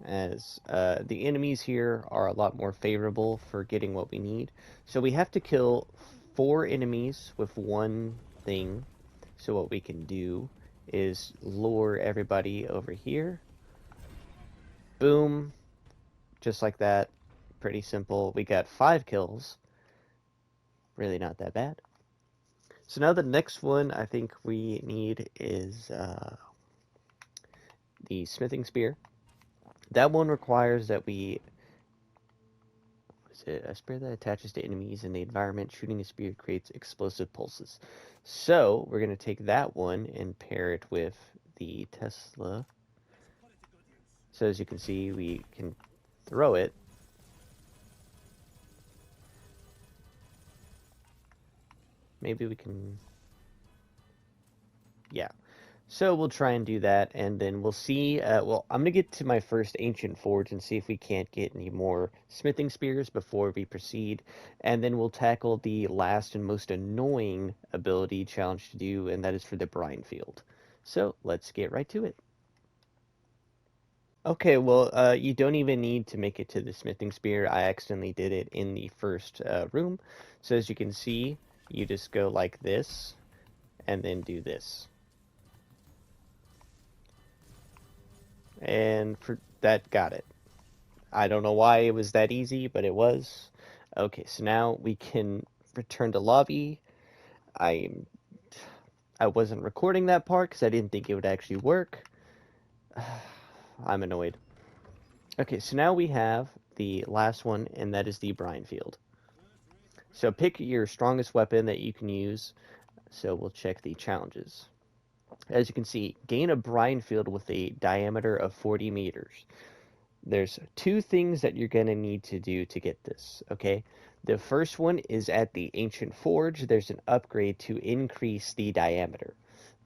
as the enemies here are a lot more favorable for getting what we need. So we have to kill 4 enemies with one thing. So what we can do is lure everybody over here. Boom. Just like that. Pretty simple. We got 5 kills. Really not that bad. So now the next one I think we need is the smithing spear. That one requires that we... Is it a spear that attaches to enemies in the environment? Shooting a spear creates explosive pulses. So we're going to take that one and pair it with the Tesla. So as you can see, we can throw it. Maybe we can... Yeah. So we'll try and do that, and then we'll see. Well, I'm going to get to my first ancient forge and see if we can't get any more smithing spears before we proceed. And then we'll tackle the last and most annoying ability challenge to do, and that is for the brine field. So let's get right to it. Okay, well, you don't even need to make it to the smithing spear. I accidentally did it in the first room. So as you can see, you just go like this, and then do this. And for that, got it. I don't know why it was that easy, but it was. Okay, so now we can return to lobby. I I wasn't recording that part because I didn't think it would actually work. I'm annoyed. Okay, so now we have the last one, and that is the brine field. So pick your strongest weapon that you can use. So we'll check the challenges. As you can see, gain a brine field with a diameter of 40 meters. There's two things that you're going to need to do to get this, okay? The first one is at the Ancient Forge. There's an upgrade to increase the diameter.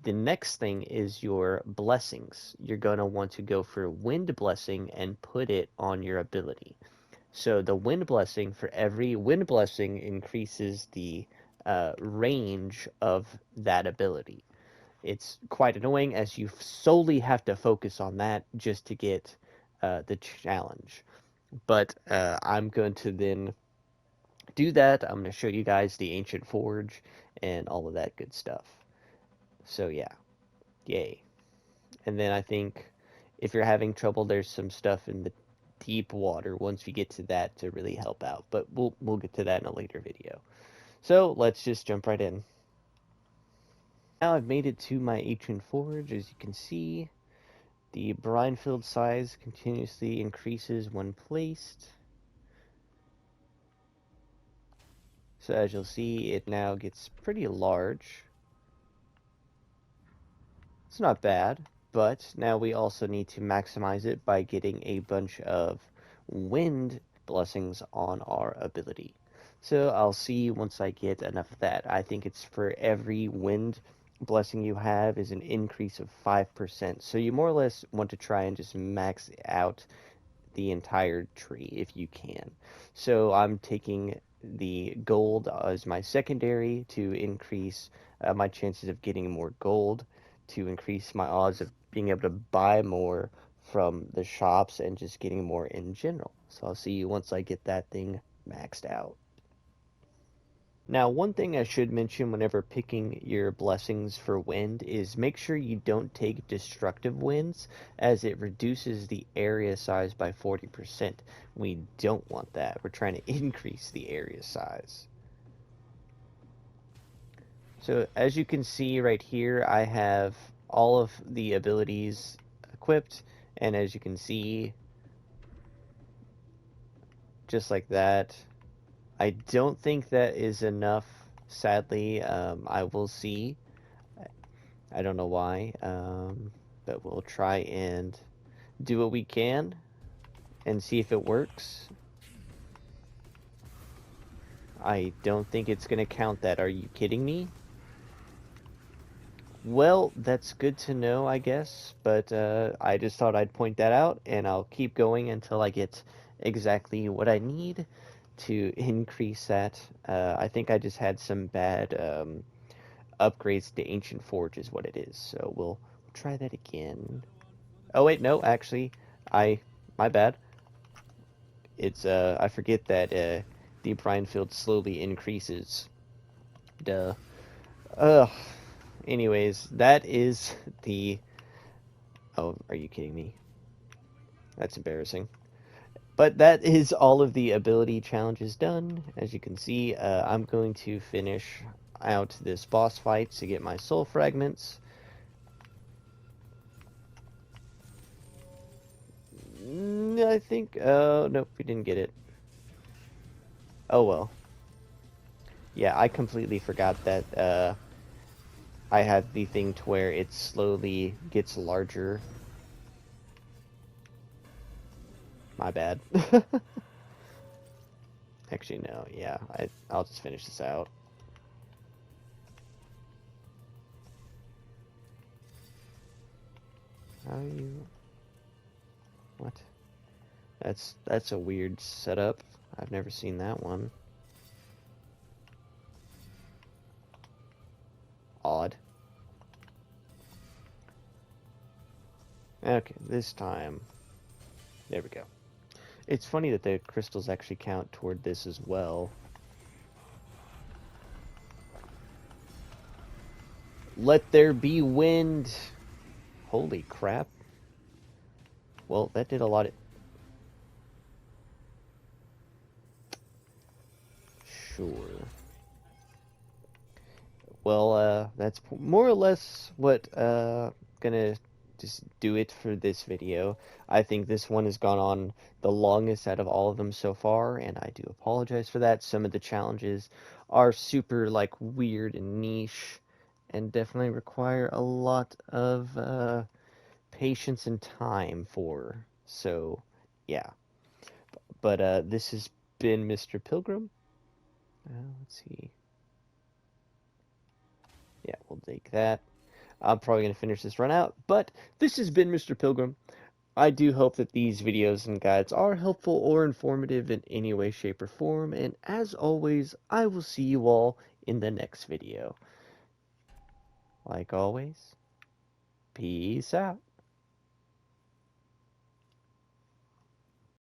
The next thing is your blessings. You're going to want to go for Wind Blessing and put it on your ability. So the Wind Blessing, for every Wind Blessing, increases the range of that ability. It's quite annoying as you solely have to focus on that just to get the challenge. But I'm going to then do that. I'm going to show you guys the Ancient Forge and all of that good stuff. So yeah, yay. And then I think if you're having trouble, there's some stuff in the deep water once we get to that to really help out. But we'll get to that in a later video. So let's just jump right in. Now I've made it to my Ancient Forge, as you can see. The brine field size continuously increases when placed. So as you'll see, it now gets pretty large. It's not bad, but now we also need to maximize it by getting a bunch of wind blessings on our ability. So I'll see once I get enough of that. I think it's for every wind blessing you have is an increase of 5%. So you more or less want to try and just max out the entire tree if you can. So I'm taking the gold as my secondary to increase my chances of getting more gold, to increase my odds of being able to buy more from the shops and just getting more in general. So I'll see you once I get that thing maxed out. Now, one thing I should mention whenever picking your blessings for wind is make sure you don't take destructive winds, as it reduces the area size by 40%. We don't want that. We're trying to increase the area size. So as you can see right here, I have all of the abilities equipped, and as you can see, just like that, I don't think that is enough, sadly. I will see. I don't know why, but we'll try and do what we can and see if it works. I don't think it's going to count that. Are you kidding me? Well, that's good to know, I guess, but I just thought I'd point that out, and I'll keep going until I get exactly what I need to increase that. I think I just had some bad upgrades to Ancient Forge is what it is, so we'll try that again. Oh wait, no, actually, my bad. It's I forget that the brine field slowly increases. Duh. Ugh. Anyways, that is the... Oh, are you kidding me? That's embarrassing. But that is all of the ability challenges done. As you can see, I'm going to finish out this boss fight to get my soul fragments. I think, nope, we didn't get it. Oh well. Yeah, I completely forgot that, I had the thing to where it slowly gets larger. My bad. Actually, no, yeah, I'll just finish this out. How are you... What? That's a weird setup. I've never seen that one. Odd. Okay, this time. There we go. It's funny that the crystals actually count toward this as well. Let there be wind! Holy crap. Well, that did a lot of... Sure. Well, that's more or less what, gonna just do it for this video. I think this one has gone on the longest out of all of them so far, and I do apologize for that. Some of the challenges are super, like, weird and niche, and definitely require a lot of, patience and time for. So, yeah. But, this has been Mr. Pilgrim. Let's see. Yeah, we'll take that. I'm probably going to finish this run out, but this has been Mr. Pilgrim. I do hope that these videos and guides are helpful or informative in any way, shape, or form, and as always, I will see you all in the next video. Like always, peace out.